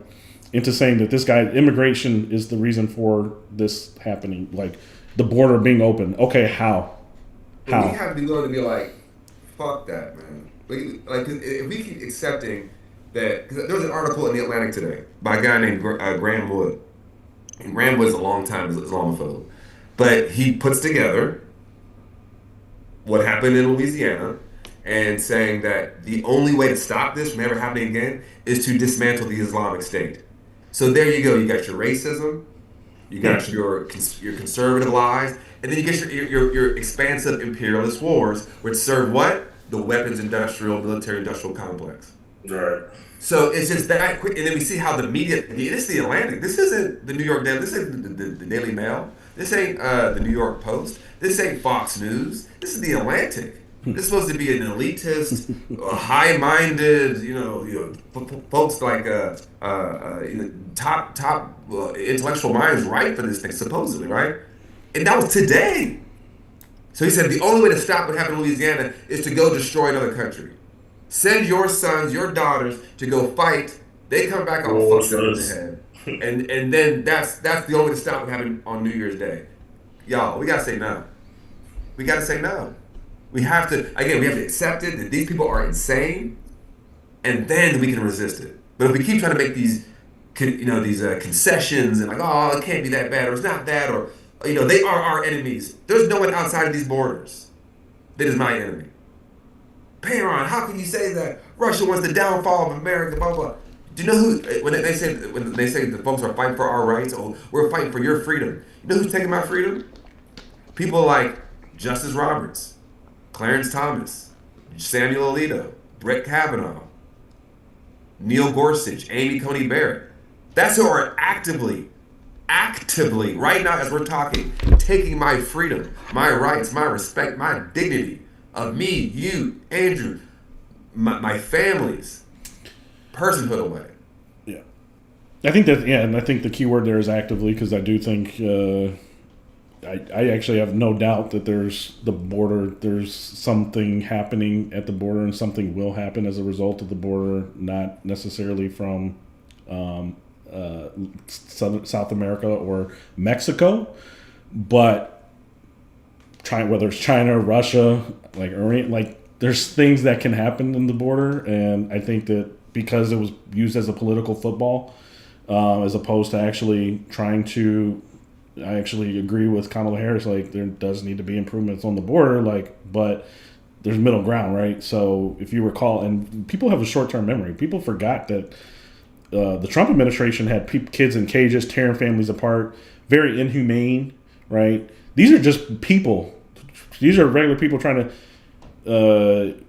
S2: into saying that this guy immigration is the reason for this happening. Like, the border being open. Okay, how?
S1: We have to be willing to be like, fuck that, man. Like, if we keep accepting that, because there was an article in the Atlantic today by a guy named Graham Wood. And Graham Wood's a long time Islamophobe, but he puts together what happened in Louisiana and saying that the only way to stop this from ever happening again is to dismantle the Islamic State. So there you go. You got your racism. You got your conservative lies, and then you get your expansive imperialist wars, which serve what? The weapons military industrial complex.
S3: Right.
S1: So it's just that quick, and then we see how the media. This is the Atlantic. This isn't the New York Daily. This isn't the Daily Mail. This ain't the New York Post. This ain't Fox News. This is the Atlantic. This is supposed to be an elitist, high-minded, folks like top intellectual minds write for this thing, supposedly, right? And that was today. So he said the only way to stop what happened in Louisiana is to go destroy another country. Send your sons, your daughters to go fight. They come back all fucked up in the head, and then that's the only way to stop what happened on New Year's Day. Y'all, we gotta say no. We gotta say no. We have to accept it that these people are insane, and then we can resist it. But if we keep trying to make these concessions and like, oh, it can't be that bad, or it's not that, or they are our enemies. There's no one outside of these borders that is my enemy. Peyron, how can you say that? Russia wants the downfall of America, blah, blah. Do you know who when they say the folks are fighting for our rights? Oh, we're fighting for your freedom. You know who's taking my freedom? People like Justice Roberts, Clarence Thomas, Samuel Alito, Brett Kavanaugh, Neil Gorsuch, Amy Coney Barrett. That's who are actively, right now as we're talking, taking my freedom, my rights, my respect, my dignity of me, you, Andrew, my family's personhood away.
S2: Yeah, I think that. Yeah, and I think the key word there is actively, because I do think I actually have no doubt that there's the border. There's something happening at the border, and something will happen as a result of the border, not necessarily from South America or Mexico, but whether it's China, Russia, there's things that can happen in the border, and I think that because it was used as a political football, as opposed to actually trying to, I actually agree with Kamala Harris. Like, there does need to be improvements on the border, but there's middle ground, right? So if you recall, and people have a short-term memory, people forgot that the Trump administration had kids in cages, tearing families apart, very inhumane, right? These are just people. These are regular people trying to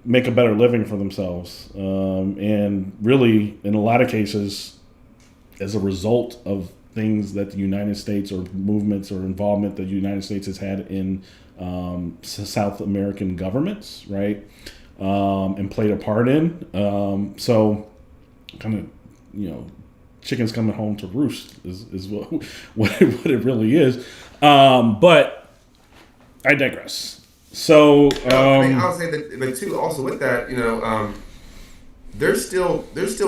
S2: make a better living for themselves. And really, in a lot of cases, as a result of things that the United States or movements or involvement that the United States has had in South American governments, right? And played a part in. So kind of, chickens coming home to roost is what it really is. But I digress. So
S1: I'll say that, but too, also with that, there's still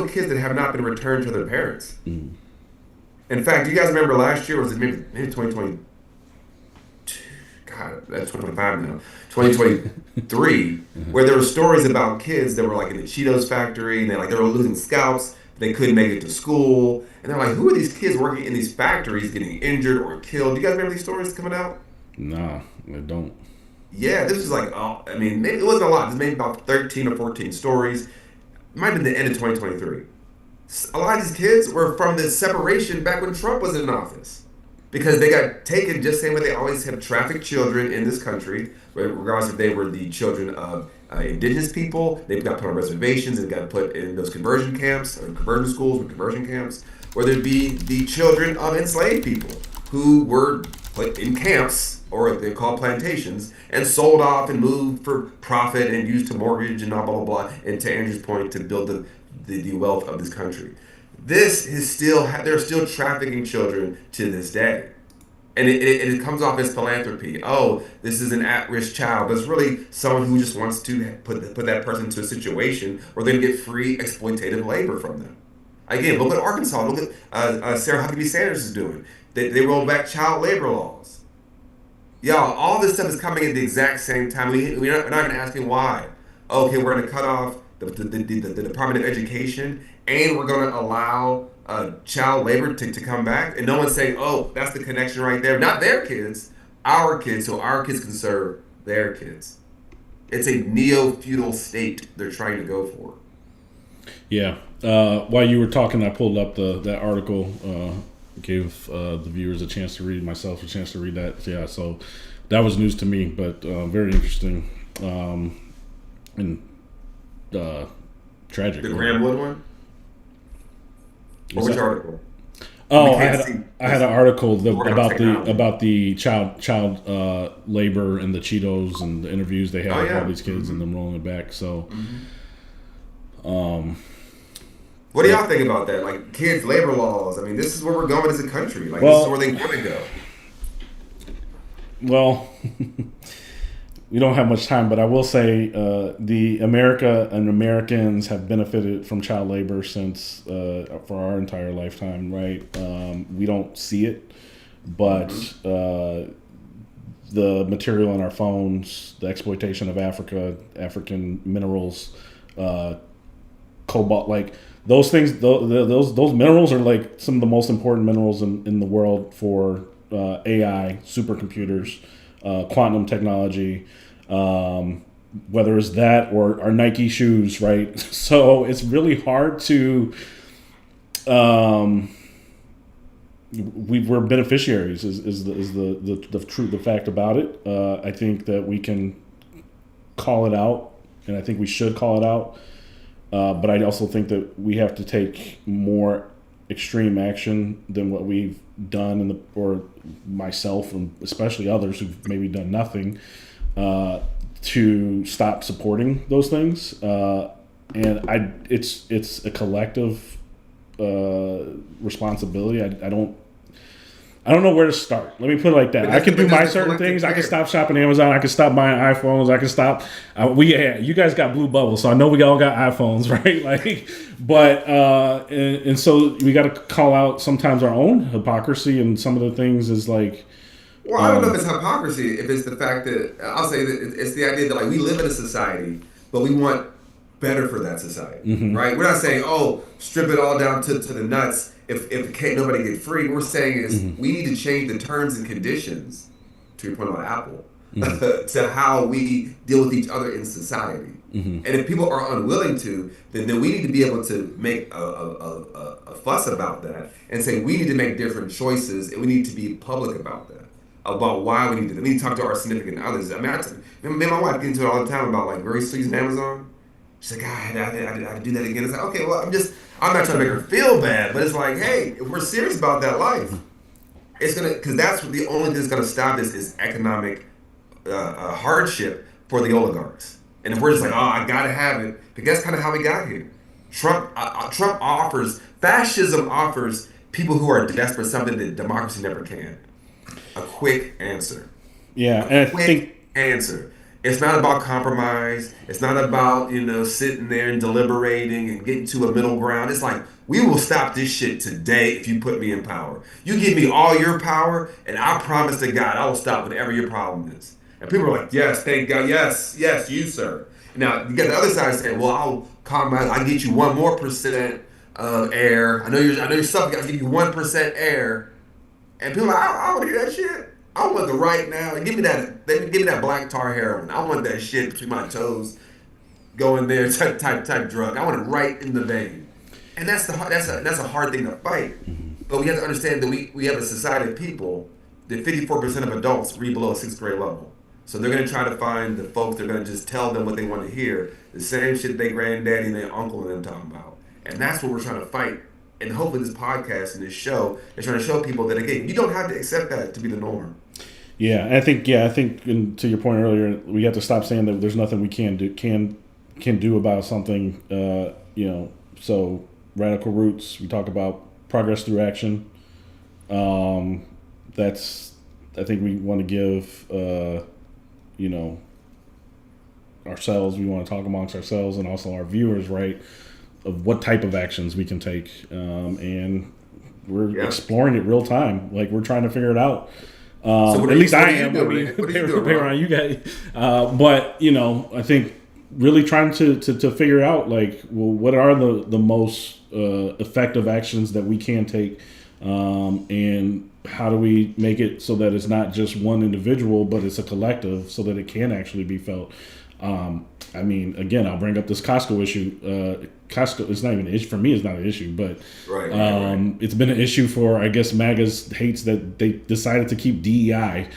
S1: kids that have not been returned to their parents.
S2: Mm.
S1: In fact, do you guys remember last year? Was it maybe 2020? God, that's 2025 now. 2023, where there were stories about kids that were like in the Cheetos factory, and they were losing scalps. They couldn't make it to school, and they're like, "Who are these kids working in these factories, getting injured or killed?" Do you guys remember these stories coming out?
S2: Nah, I don't.
S1: Yeah, this was like, maybe it wasn't a lot. It was maybe about 13 or 14 stories. It might have been the end of 2023. A lot of these kids were from the separation back when Trump was in office, because they got taken just same way they always have trafficked children in this country, regardless if they were the children of indigenous people. They've got put on reservations and got put in those conversion camps or conversion schools or conversion camps, or there'd be the children of enslaved people who were put in camps, or they're called plantations, and sold off and moved for profit and used to mortgage and blah, blah, blah, and to Andrew's point, to build the wealth of this country. This is they're still trafficking children to this day. And it comes off as philanthropy. Oh, this is an at-risk child. But it's really someone who just wants to put that person into a situation where they can get free exploitative labor from them. Again, look at Arkansas. Look at Sarah Huckabee Sanders is doing. They rolled back child labor laws. Y'all, all this stuff is coming at the exact same time. We're not even asking why. Okay, we're going to cut off the Department of Education, and we're going to allow child labor to come back. And no one's saying, oh, that's the connection right there. Not their kids, our kids, so our kids can serve their kids. It's a neo-feudal state they're trying to go for.
S2: Yeah. While you were talking, I pulled up that article, gave the viewers a chance to read, myself a chance to read that. Yeah, so that was news to me, but very interesting. And tragic.
S1: The Graham Wood one? Or which article?
S2: Oh, I had an article about the child labor and the Cheetos and the interviews they had with all these kids and them rolling it back. So,
S1: what do y'all think about that? Like, kids' labor laws. I mean, this is where we're going as a country. Like, this is where they want to go.
S2: Well, we don't have much time, but I will say the America and Americans have benefited from child labor since for our entire lifetime, right? We don't see it, but the material in our phones, the exploitation of African minerals, cobalt, like those things, those minerals are like some of the most important minerals in the world for AI, supercomputers, quantum technology, whether it's that or our Nike shoes, right? So it's really hard to we're beneficiaries is the fact about it. I think that we can call it out, and I think we should call it out. But I also think that we have to take more extreme action than what we've done, or myself and especially others who've maybe done nothing, to stop supporting those things. And it's a collective responsibility. I don't know where to start. Let me put it like that. I can do my certain things. I can stop shopping Amazon. I can stop buying iPhones. I can stop. You guys got blue bubbles, so I know we all got iPhones, right? And so we got to call out sometimes our own hypocrisy, and some of the things is like.
S1: Well, I don't know if it's hypocrisy. If it's the fact that I'll say that it's the idea that like we live in a society, but we want better for that society, right? We're not saying, oh, strip it all down to the nuts. If can't nobody get free, we're saying is we need to change the terms and conditions, to your point about Apple, to how we deal with each other in society. And if people are unwilling to, then we need to be able to make a fuss about that and say we need to make different choices, and we need to be public about that, about why we need to. We need to talk to our significant others. I mean, me and my wife get into it all the time about like groceries and Amazon. She's like, I had to do that again. It's like, okay, well, I'm not trying to make her feel bad, but it's like, hey, if we're serious about that life, it's because that's what the only thing that's gonna stop this is economic hardship for the oligarchs. And if we're just like, oh, I gotta have it, because that's kind of how we got here. Trump fascism offers people who are desperate something that democracy never can. A quick answer.
S2: Yeah, and I think
S1: answer. It's not about compromise. It's not about, sitting there and deliberating and getting to a middle ground. It's like, we will stop this shit today if you put me in power. You give me all your power, and I promise to God, I will stop whatever your problem is. And people are like, yes, thank God, yes, you, sir. Now, you got the other side saying, well, I'll compromise. I'll get you 1% more of air. I know you're suffering. I'll give you 1% air. And people are like, I don't want to hear that shit. I want the right now. Give me that black tar heroin. I want that shit between my toes. Go in there, type drug. I want it right in the vein. And that's a hard thing to fight. But we have to understand that we have a society of people that 54% of adults read below a 6th grade level. So they're going to try to find the folks. They're going to just tell them what they want to hear. The same shit their granddaddy and their uncle and them talking about. And that's what we're trying to fight. And hopefully this podcast and this show is trying to show people that, again, you don't have to accept that to be the norm.
S2: Yeah, I think, and to your point earlier, we have to stop saying that there's nothing we can do about something. So radical roots. We talk about progress through action. That's, I think we want to give, ourselves. We want to talk amongst ourselves and also our viewers, right, of what type of actions we can take, and we're exploring it real time. Like, we're trying to figure it out. So at least I am. Around you guys, but I think really trying to figure out, like, well, what are the most effective actions that we can take, and how do we make it so that it's not just one individual, but it's a collective, so that it can actually be felt. I mean, again, I'll bring up this Costco issue. Costco, it's not even an issue. For me, it's not an issue, but right. It's been an issue for, I guess, MAGA's hates that they decided to keep DEI,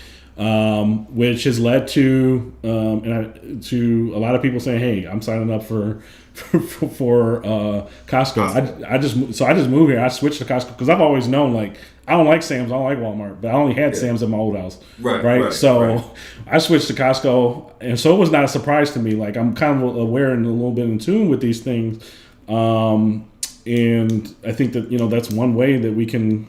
S2: which has led to to a lot of people saying, hey, I'm signing up for Costco. I just moved here. I switched to Costco because I've always known, like, I don't like Sam's, I don't like Walmart, but I only had Sam's at my old house. Right. So I switched to Costco, and so it was not a surprise to me. Like, I'm kind of aware and a little bit in tune with these things. And I think that, that's one way that we can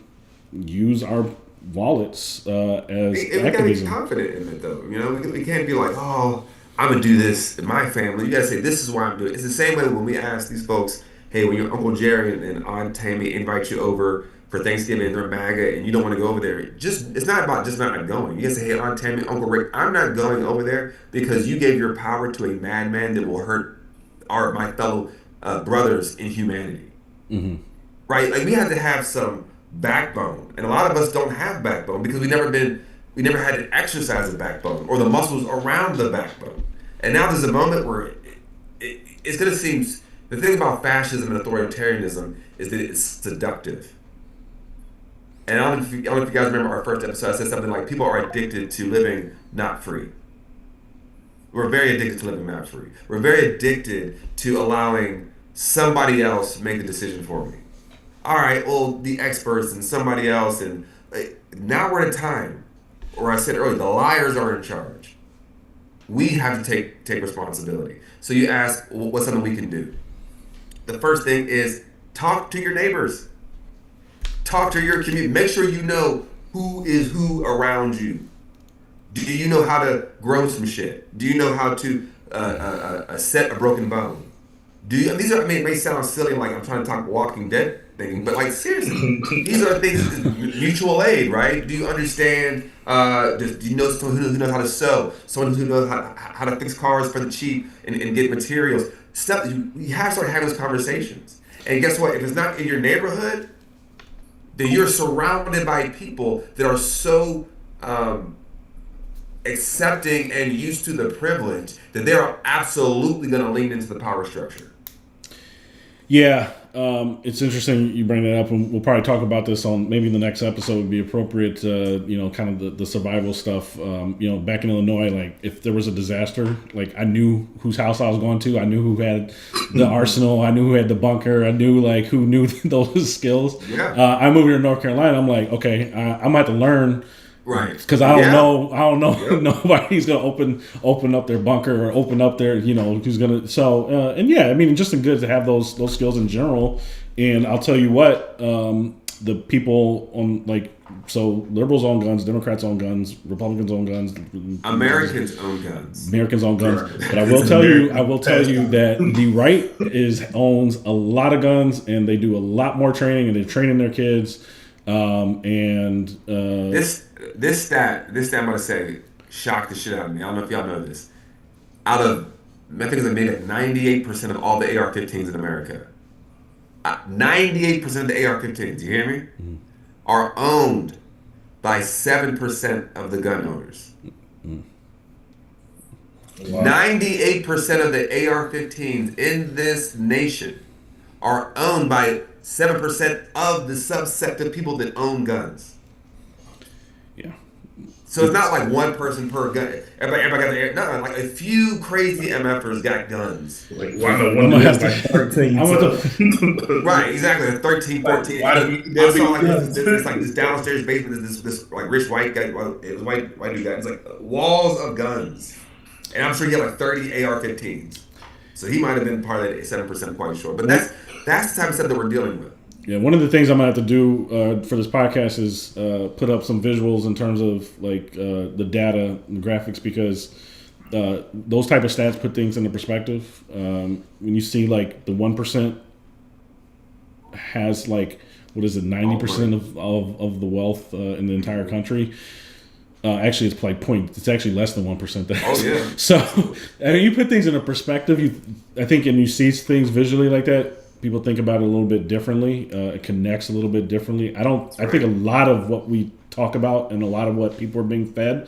S2: use our wallets as activism. We gotta be
S1: confident in it, though. We can't be like, oh, I'm gonna do this in my family. You gotta say, this is why I'm doing it. It's the same way when we ask these folks, hey, when your Uncle Jerry and Aunt Tammy invite you over for Thanksgiving and they're MAGA and you don't want to go over there, it's not about just not going. You can say, hey, Aunt Tammy, Uncle Rick, I'm not going over there because you gave your power to a madman that will hurt my fellow brothers in humanity. Mm-hmm. Right? Like, we have to have some backbone, and a lot of us don't have backbone because we never had to exercise the backbone or the muscles around the backbone. And now there's a moment where it's going to seem The thing about fascism and authoritarianism is that it's seductive. And I don't know if you guys remember our first episode. I said something like people are addicted to living not free. We're very addicted to living not free. We're very addicted to allowing somebody else make the decision for me. All right, well, the experts and somebody else, and now we're at a time where I said earlier, the liars are in charge. We have to take responsibility. So you ask, well, what's something we can do? The first thing is talk to your neighbors. Talk to your community. Make sure you know who is who around you. Do you know how to grow some shit? Do you know how to set a broken bone? Do you? These are. I mean, it may sound silly, like I'm trying to talk Walking Dead thing, but like seriously, these are things. Mutual aid, right? Do you understand? Do you know someone who knows how to sew? Someone who knows how to fix cars for the cheap and get materials. Stuff. You have to start having those conversations. And guess what? If it's not in your neighborhood, then you're surrounded by people that are so accepting and used to the privilege that they're absolutely going to lean into the power structure.
S2: Yeah, it's interesting you bring that up, and we'll probably talk about this on maybe the next episode would be appropriate. Kind of the survival stuff. Back in Illinois, like if there was a disaster, like I knew whose house I was going to. I knew who had the arsenal. I knew who had the bunker. I knew like who knew those skills.
S1: Yeah.
S2: I moved here to North Carolina. I'm like, okay, I'm gonna have to learn.
S1: Right.
S2: Because I don't know yep. Nobody's gonna open up their bunker or open up their who's gonna just good to have those skills in general. And I'll tell you what, the people on liberals own guns, Democrats own guns, Republicans own guns,
S1: Americans own guns.
S2: But I will tell you that the right owns a lot of guns, and they do a lot more training, and they're training their kids.
S1: This stat I'm gonna say shocked the shit out of me. I don't know if y'all know this. Out of I think it's made at 98% of all the AR-15s in America. 98% of the AR-15s, you hear me? Mm-hmm. Are owned by 7% of the gun owners. Mm-hmm. Wow. 98% of the AR-15s in this nation are owned by 7% of the subset of people that own guns.
S2: Yeah.
S1: So it's not like one person per gun. Everybody got no, like a few crazy MFers got guns.
S3: Like, why no one has like 13?
S1: Right, exactly. 13, 14. Why I saw like this downstairs basement. This like rich white guy. Well, it was white dude guy. It's like walls of guns, and I'm sure he had like 30 AR-15s. So he might have been part of that 7%. Quite sure, but that's the type of stuff that we're dealing with.
S2: Yeah, one of the things I'm gonna have to do for this podcast is put up some visuals in terms of the data and the graphics, because those type of stats put things into perspective. When you see like the 1% has 90% of the wealth in the entire country. Actually, it's like it's actually less than 1%.
S1: Oh yeah.
S2: So I mean, you put things into perspective. I think, and you see things visually like that, people think about it a little bit differently. It connects a little bit differently. I think a lot of what we talk about and a lot of what people are being fed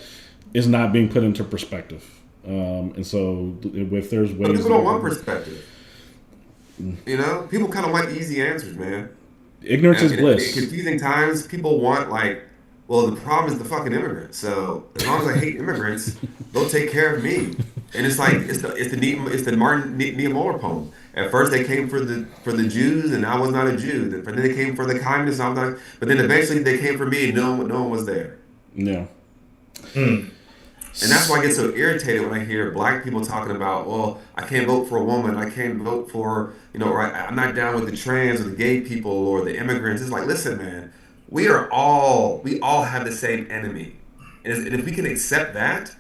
S2: is not being put into perspective. And so if there's ways,
S1: but people don't want perspective. People kind of want easy answers, man.
S2: Ignorance is bliss.
S1: In confusing times, people want the problem is the fucking immigrants. So as long as I hate immigrants, they'll take care of me. And it's like it's the Martin Niemöller poem. At first they came for the Jews, and I was not a Jew. But then they came for the kindness. But then eventually they came for me, and no one was there.
S2: Yeah.
S1: And that's why I get so irritated when I hear black people talking about, well, I can't vote for a woman, I can't vote for, I'm not down with the trans or the gay people or the immigrants. It's like, listen, man, we all have the same enemy, and if we can accept that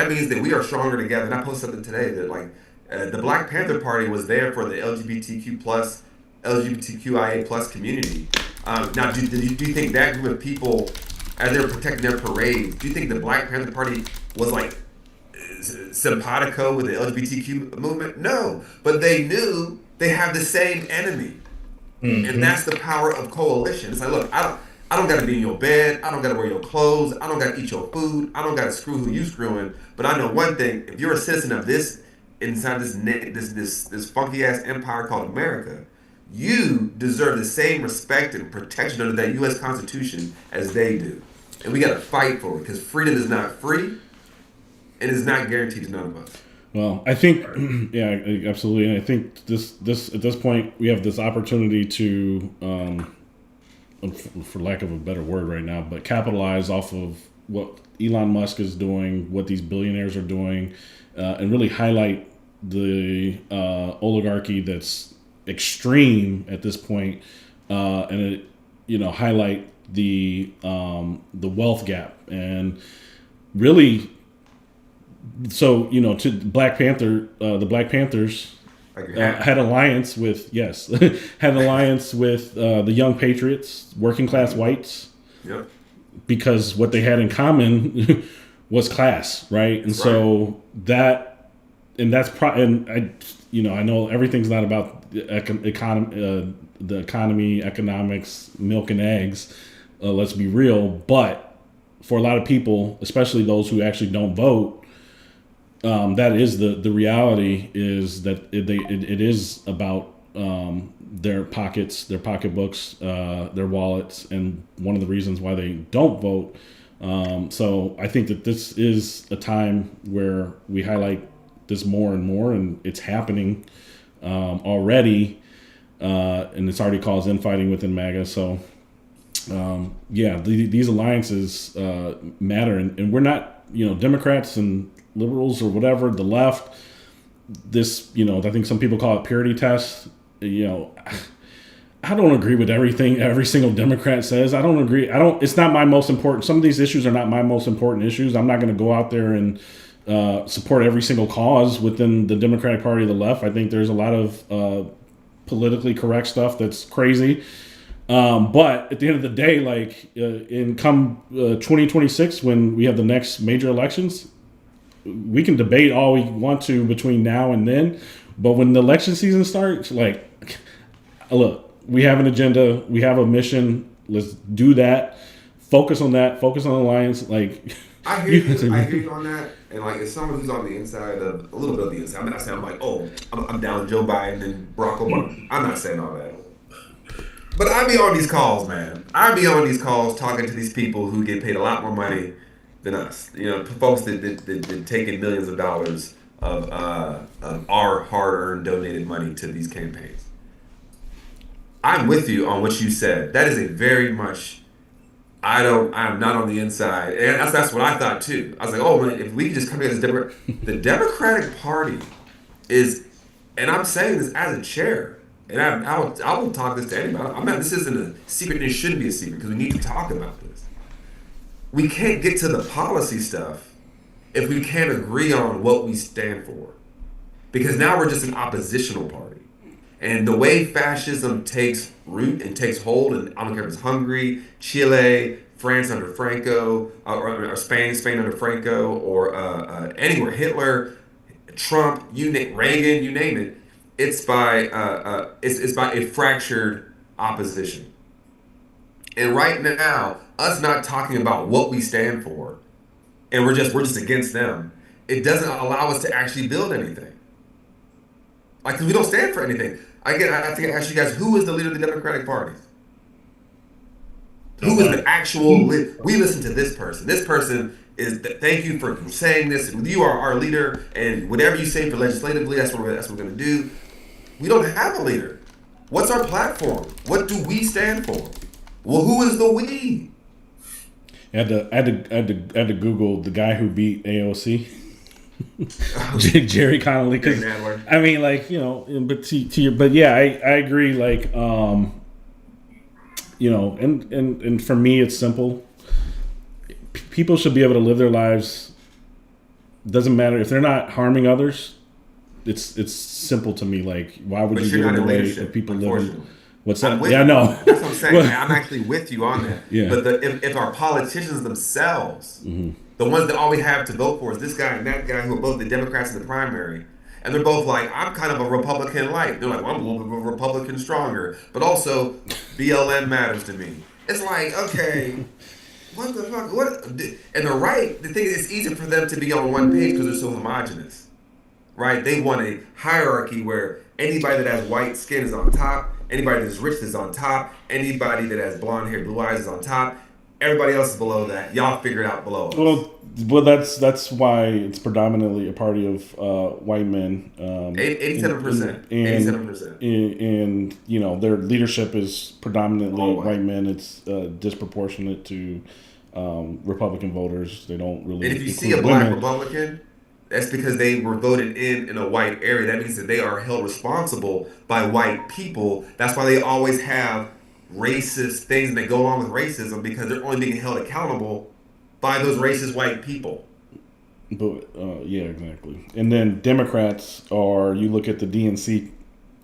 S1: means that we are stronger together. And I posted something today that the Black Panther Party was there for the LGBTQIA plus community. Now, do you think that group of people, as they were protecting their parades, do you think the Black Panther Party was like simpatico with the LGBTQ movement? No, but they knew they have the same enemy. Mm-hmm. And that's the power of coalition. It's like, look, I don't got to be in your bed. I don't got to wear your clothes. I don't got to eat your food. I don't got to screw who you screwing. But I know one thing: if you're a citizen of this inside this funky ass empire called America, you deserve the same respect and protection under that U.S. Constitution as they do, and we got to fight for it because freedom is not free, and is not guaranteed to none of us.
S2: Well, I think, yeah, absolutely, and I think this at this point we have this opportunity to, for lack of a better word right now, but capitalize off of what Elon Musk is doing, what these billionaires are doing, and really highlight the oligarchy that's extreme at this point, and it, highlight the wealth gap, and really, so to Black Panther, the Black Panthers had alliance with had alliance with the Young Patriots, working class whites.
S1: Yep.
S2: Because what they had in common was class, right? And so that, and that's and I know everything's not about the economy, economics, milk and eggs. Let's be real, but for a lot of people, especially those who actually don't vote, that is the reality is that it is about their pockets, their pocketbooks, their wallets, and one of the reasons why they don't vote. So I think that this is a time where we highlight this more and more, and it's happening already, and it's already caused infighting within MAGA. So these alliances matter, and we're not Democrats and liberals or whatever, the left. This I think some people call it purity test. I don't agree with every single Democrat says. I don't agree. It's not my most important. Some of these issues are not my most important issues. I'm not going to go out there and support every single cause within the Democratic Party of the left. I think there's a lot of politically correct stuff that's crazy. But at the end of the day, in come 2026, when we have the next major elections, we can debate all we want to between now and then. But when the election season starts, look, we have an agenda, we have a mission. Let's do that. Focus on that. Focus on alliance.
S1: I hear you. I hear you on that. And as someone who's on the inside of a little bit of the inside, I'm not saying I'm down with Joe Biden and Barack Obama. I'm not saying all that. But I be on these calls, man. I be on these calls talking to these people who get paid a lot more money than us. Folks that take in millions of dollars of our hard-earned donated money to these campaigns. I'm with you on what you said. That is a very much, I'm not on the inside. And that's what I thought too. I was like, oh, man, if we could just come together as Democrat. The Democratic Party is, and I'm saying this as a chair, and I will talk this to anybody. This isn't a secret, and it shouldn't be a secret because we need to talk about this. We can't get to the policy stuff if we can't agree on what we stand for. Because now we're just an oppositional party. And the way fascism takes root and takes hold, and I don't care if it's Hungary, Chile, France under Franco, or Spain under Franco, or anywhere, Hitler, Trump, Reagan, you name it, it's by a fractured opposition. And right now, us not talking about what we stand for, and we're just against them, it doesn't allow us to actually build anything. Because we don't stand for anything. I have to ask you guys, who is the leader of the Democratic Party? Who is the actual leader? We listen to this person. This person is, thank you for saying this. You are our leader, and whatever you say for legislatively, that's what we're going to do. We don't have a leader. What's our platform? What do we stand for? Well, who is the we?
S2: I had to Google the guy who beat AOC. Jerry Connolly, because I mean, but I agree. And for me, it's simple. People should be able to live their lives. Doesn't matter if they're not harming others. It's simple to me. Why would you get in the way of people living? What's that? Yeah, no.
S1: That's what I'm saying. I'm actually with you on that.
S2: Yeah.
S1: But if our politicians themselves, the ones that all we have to vote for is this guy and that guy who are both the Democrats in the primary, and they're both I'm kind of a Republican light. They're well, I'm a little bit of a Republican stronger, but also BLM matters to me. It's okay, what the fuck? What? And the right, the thing is, it's easy for them to be on one page because they're so homogenous. right? They want a hierarchy where anybody that has white skin is on top, anybody that's rich is on top, anybody that has blonde hair, blue eyes is on top. Everybody else is below that. Y'all figure it out below us.
S2: Well, that's why it's predominantly a party of white men.
S1: 87%.
S2: And
S1: 87%.
S2: and their leadership is predominantly
S1: All
S2: white men. It's disproportionate to Republican voters. They don't really.
S1: And if you see
S2: include
S1: a black
S2: women.
S1: Republican, that's because they were voted in a white area. That means that they are held responsible by white people. That's why they always have racist things that go along with racism because they're only being held accountable by those racist white people.
S2: But yeah, exactly. And then Democrats are, you look at the DNC.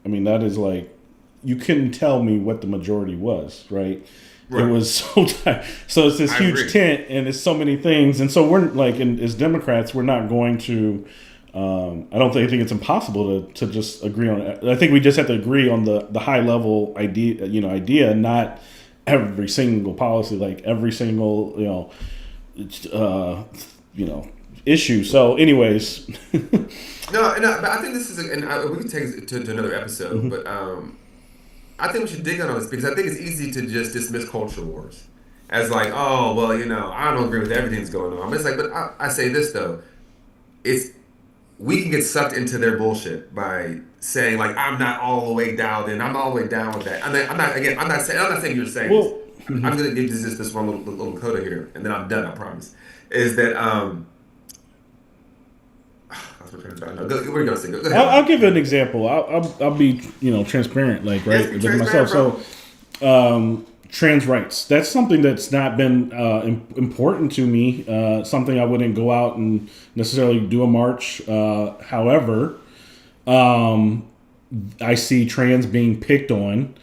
S2: I mean, that is like, you couldn't tell me what the majority was, right? Right. It was so tight. So it's this huge tent, and it's so many things. And so we're like, as Democrats, we're not going to. I don't think it's impossible to just agree on it. I think we just have to agree on the high level idea, not every single policy, like every single issue. So, anyways.
S1: No, but I think this is, we can take it to another episode, but I think we should dig on this because I think it's easy to just dismiss culture wars as like, oh, well, I don't agree with everything that's going on. But it's like, but I say this though, we can get sucked into their bullshit by saying like, I'm not all the way dialed in. I'm all the way down with that. I'm not saying you're saying this. I'm going to give this one little coda here, and then I'm done. I promise. Is that Where are you gonna say? Go ahead.
S2: I'll give you an example. I'll be transparent, like right with myself. So, trans rights. That's something that's not been important to me. Something I wouldn't go out and necessarily do a march. However, I see trans being picked on,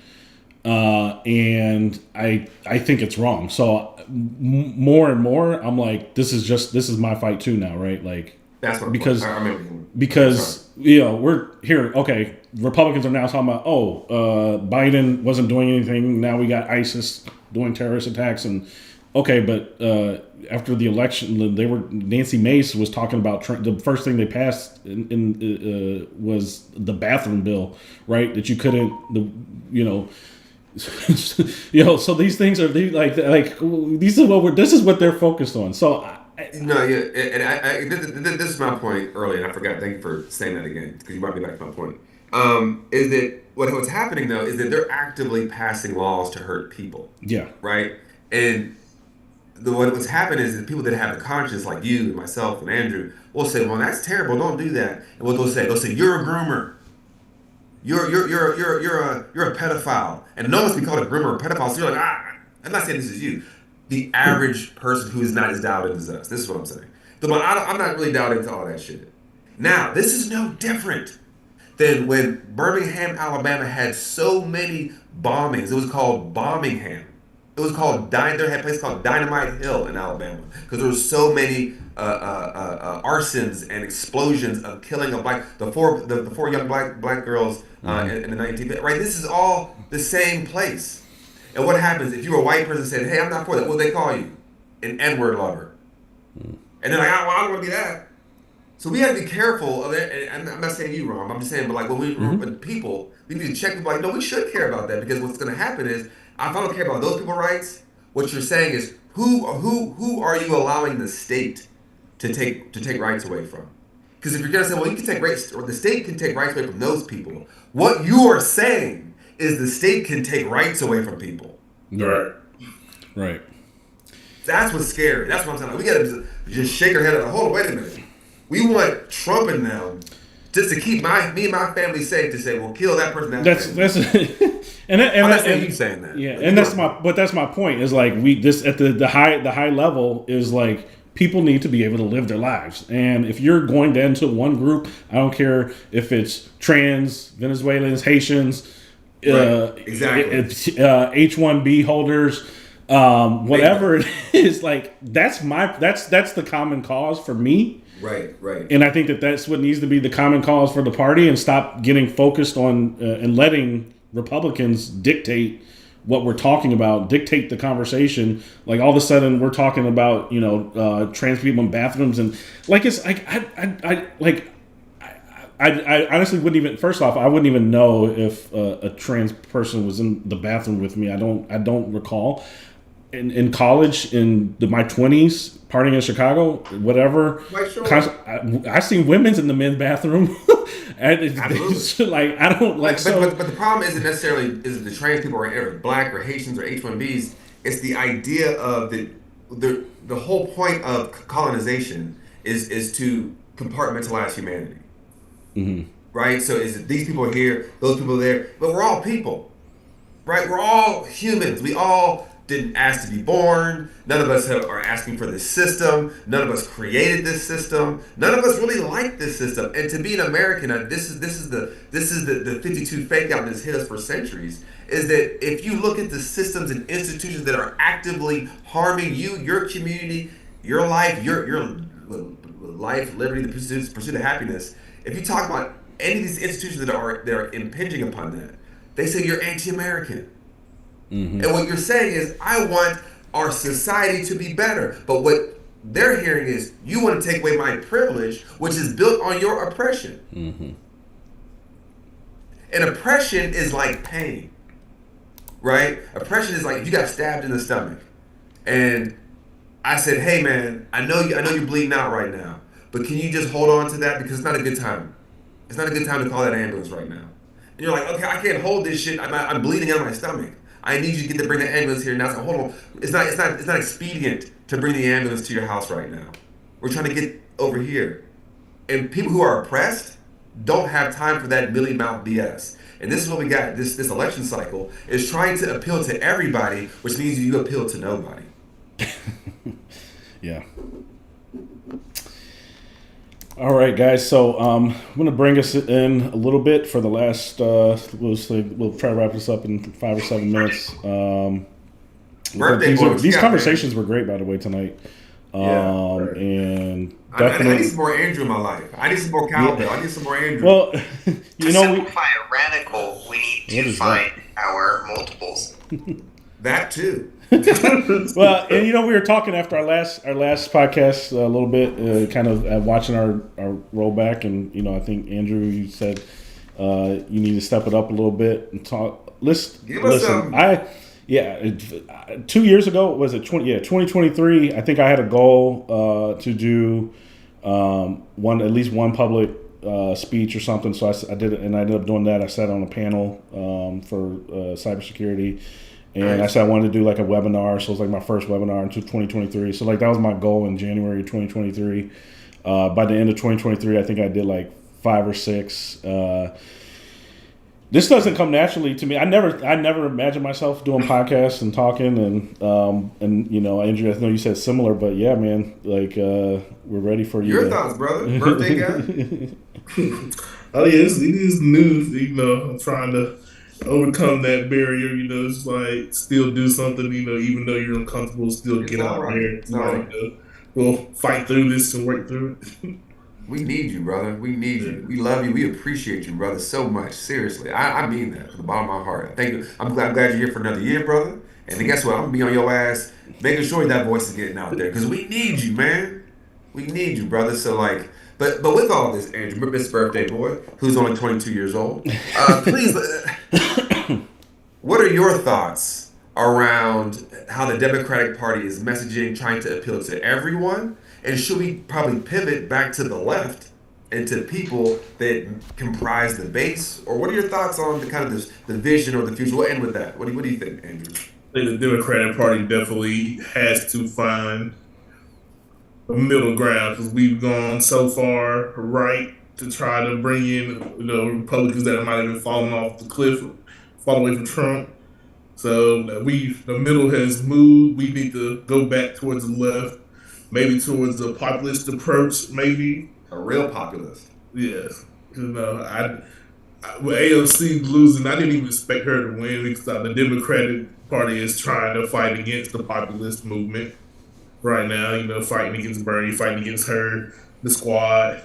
S2: and I think it's wrong. So more and more, I'm like, this is my fight too now, right? Like.
S1: That's what
S2: because we're here. Okay, Republicans are now talking about Biden wasn't doing anything. Now we got ISIS doing terrorist attacks, and okay, but after the election, Nancy Mace was talking about the first thing they passed was the bathroom bill, right? That you couldn't so these things are this is what they're focused on. So.
S1: No, yeah, and this is my point earlier, and I forgot. Thank you for saying that again, because you brought me back to my point. Is that what's happening though? Is that they're actively passing laws to hurt people.
S2: Yeah.
S1: Right. And what's happened is that people that have a conscience, like you and myself and Andrew, will say, "Well, that's terrible. Don't do that." And what they'll say, "You're a groomer. You're a pedophile." And no one's be called a groomer or a pedophile. So you're like, I'm not saying this is you. The average person who is not as dialed in as us. This is what I'm saying. I'm not really dialed into all that shit. Now, this is no different than when Birmingham, Alabama had so many bombings. It was called Bombingham. It was called they had a place called Dynamite Hill in Alabama because there were so many arsons and explosions of killing of the four young black girls in the 1950s. Right, this is all the same place. And what happens if you're a white person saying, "Hey, I'm not for that"? What do they call you? An N-word lover. And they're like, "I don't want to be that." So we have to be careful of it. And I'm not saying you wrong. I'm just saying, but like when people, we need to check people. Like, no, we should care about that because what's going to happen is, if I don't care about those people's rights, what you're saying is, who are you allowing the state to take rights away from? Because if you're going to say, well, you can take rights, or the state can take rights away from those people, what you are saying is the state can take rights away from people.
S2: Right.
S1: That's what's scary. That's what I'm saying. Like, we gotta just shake our head and hold on, wait a minute. We want Trump and them just to keep me and my family safe to say, well, kill that person.
S2: That's and I'm
S1: not saying you saying that.
S2: Yeah, and that's my point. Is like this at the high level is like people need to be able to live their lives. And if you're going down to one group, I don't care if it's trans, Venezuelans, Haitians,
S1: exactly.
S2: H-1B holders, whatever it is, like that's the common cause for me.
S1: Right.
S2: And I think that's what needs to be the common cause for the party, and stop getting focused on and letting Republicans dictate what we're talking about, dictate the conversation. Like all of a sudden we're talking about trans people in bathrooms, and like it's like I honestly wouldn't even. First off, I wouldn't even know if a trans person was in the bathroom with me. I don't recall. In college, in my 20s, partying in Chicago, whatever.
S1: Like, sure.
S2: I seen women's in the men's bathroom, and it's like I don't like.
S1: But the problem isn't necessarily is the trans people or black or Haitians or H1Bs. It's the idea of the whole point of colonization is to compartmentalize humanity, right? So is it these people are here, those people are there, but we're all people, right? We're all humans. We all didn't ask to be born. None of us are asking for this system. None of us created this system. None of us really like this system. And to be an American, this is the 52 fake out that's hit us for centuries. Is that if you look at the systems and institutions that are actively harming you, your community, your life, your life, liberty, the pursuit of happiness. If you talk about any of these institutions that are impinging upon that, they say you're anti-American. And what you're saying is, I want our society to be better. But what they're hearing is, you want to take away my privilege, which is built on your oppression. And oppression is like pain, right? Oppression is like if you got stabbed in the stomach, and I said, "Hey, man, I know you're bleeding out right now, but can you just hold on to that because it's not a good time. It's not a good time to call that ambulance right now." And you're like, "Okay, I can't hold this shit. I'm bleeding out of my stomach. I need you to bring the ambulance here now." So hold on, it's not expedient to bring the ambulance to your house right now. We're trying to get over here, and people who are oppressed don't have time for that mealy mouth BS. And this is what we got. This election cycle is trying to appeal to everybody, which means you appeal to nobody.
S2: Yeah. All right, guys. So I'm going to bring us in a little bit for the last. We'll try to wrap this up in 5 or 7 minutes. These conversations were great, by the way, tonight. And definitely,
S1: I need some more Andrew in my life. I need some more cowbell. I need some more Andrew.
S2: Well,
S4: to simplify a radical, we need to find our multiples.
S1: That too.
S2: Well, and we were talking after our last podcast a little bit, kind of watching our rollback, and I think Andrew, you said you need to step it up a little bit and talk. Listen, 2 years ago, was it 2023? I think I had a goal to do at least one public speech or something. So I did it, and I ended up doing that. I sat on a panel for cybersecurity. And I said I wanted to do like a webinar, so it was like my first webinar in 2023. So like that was my goal in January 2023. By the end of 2023, I think I did like 5 or 6. This doesn't come naturally to me. I never imagined myself doing podcasts and talking, and Andrew, I know you said similar, but yeah, man, like we're ready for you.
S1: Your thoughts, brother? Birthday guy?
S3: Oh yeah, it is news. I'm trying to overcome that barrier, it's like still do something, even though you're uncomfortable, still get out there. We'll fight through this and work through it.
S1: We need you, brother. We need you. We love you. We appreciate you, brother, so much. Seriously. I mean that from the bottom of my heart. Thank you. I'm glad you're here for another year, brother. And then guess what? I'm going to be on your ass, making sure that voice is getting out there. Because we need you, man. We need you, brother. So, like, but with all this, Andrew, Mr. Birthday Boy, who's only 22 years old, please, what are your thoughts around how the Democratic Party is messaging, trying to appeal to everyone? And should we probably pivot back to the left and to people that comprise the base? Or what are your thoughts on the kind of the vision or the future? We'll end with that. What do you think, Andrew?
S3: I think the Democratic Party definitely has to find a middle ground because we've gone so far right to try to bring in Republicans that might have been falling off the cliff, fall away from Trump. So the middle has moved. We need to go back towards the left. Maybe towards a populist approach, maybe.
S1: A real populist.
S3: Yes. With AOC losing, I didn't even expect her to win because the Democratic Party is trying to fight against the populist movement right now, fighting against Bernie, fighting against her, the squad.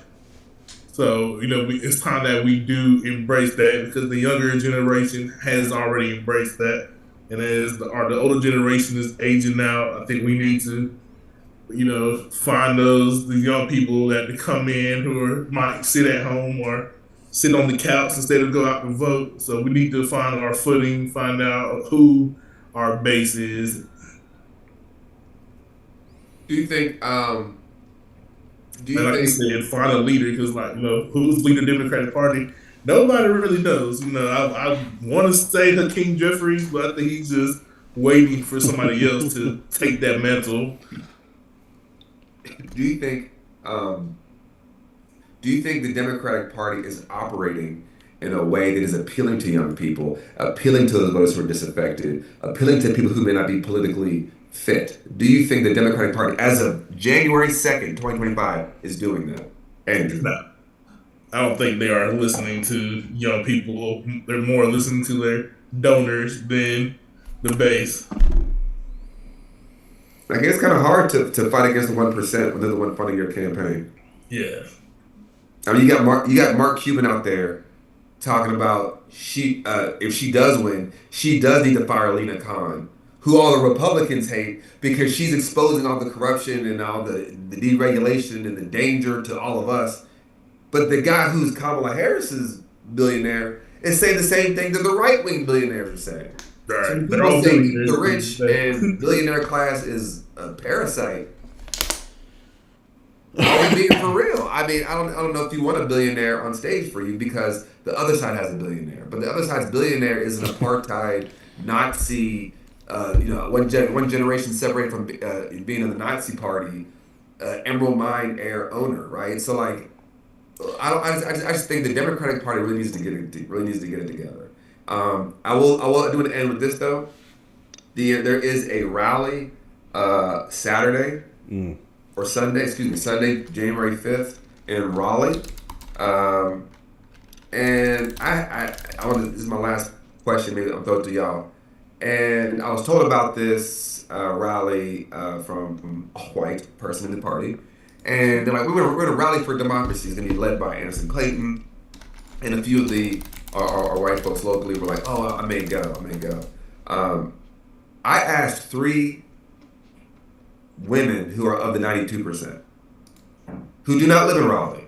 S3: So, it's time that we do embrace that because the younger generation has already embraced that. And as the older generation is aging out, I think we need to find the young people that come in who might sit at home or sit on the couch instead of go out and vote. So we need to find our footing, find out who our base is.
S1: Do you think? Do
S3: And
S1: you
S3: like you
S1: think?
S3: said, find a leader because, like, who's leading the Democratic Party? Nobody really knows. I want to say Hakeem Jeffries, but I think he's just waiting for somebody else to take that mantle.
S1: Do you think? Um, do you think the Democratic Party is operating in a way that is appealing to young people, appealing to those voters who are disaffected, appealing to people who may not be politically fit? Do you think the Democratic Party, as of January 2nd, 2025, is doing that? Andrew.
S3: No, I don't think they are listening to young people. They're more listening to their donors than the base.
S1: Like it's kind of hard to fight against the 1% when they're the one funding your campaign.
S3: Yeah.
S1: I mean, you got Mark Cuban out there talking about if she does win, she does need to fire Lena Khan, who all the Republicans hate because she's exposing all the corruption and all the deregulation and the danger to all of us. But the guy who's Kamala Harris's billionaire is saying the same thing that the right wing billionaires are saying. So
S3: Right.
S1: when
S3: They're
S1: people
S3: all
S1: say
S3: billionaires.
S1: the rich and billionaire class is a parasite, are we being for real? I mean, I don't know if you want a billionaire on stage for you because the other side has a billionaire, but the other side's billionaire is an apartheid Nazi. One generation separated from being in the Nazi party, Emerald Mine Air owner, right? So like, I don't. I just think the Democratic Party really needs to get it together. I will do an end with this though. There is a rally Saturday or Sunday, excuse me, Sunday, January 5th in Raleigh. Um, and I want to, this is my last question, maybe I'll throw it to y'all. And I was told about this rally from a white person in the party. And they're like, we're going to rally for democracy. It's going to be led by Anderson Clayton. And a few of our white folks locally were like, oh, I may go. Um, I asked three women who are of the 92% who do not live in Raleigh.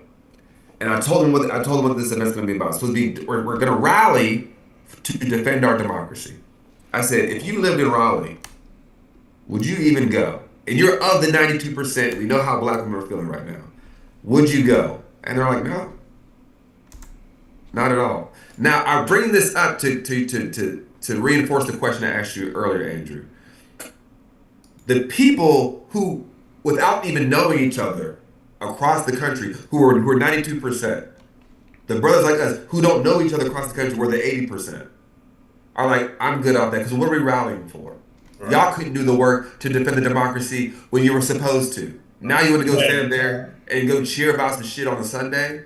S1: And I told them what this event's going to be about. It's supposed to be, we're going to rally to defend our democracy. I said, if you lived in Raleigh, would you even go? And you're of the 92%. We know how black women are feeling right now. Would you go? And they're like, no, not at all. Now, I bring this up to reinforce the question I asked you earlier, Andrew. The people who, without even knowing each other across the country, who are 92%, the brothers like us who don't know each other across the country, where the 80%, are like, I'm good off that because what are we rallying for? Right. Y'all couldn't do the work to defend the democracy when you were supposed to. Now you want to go stand there and go cheer about some shit on a Sunday?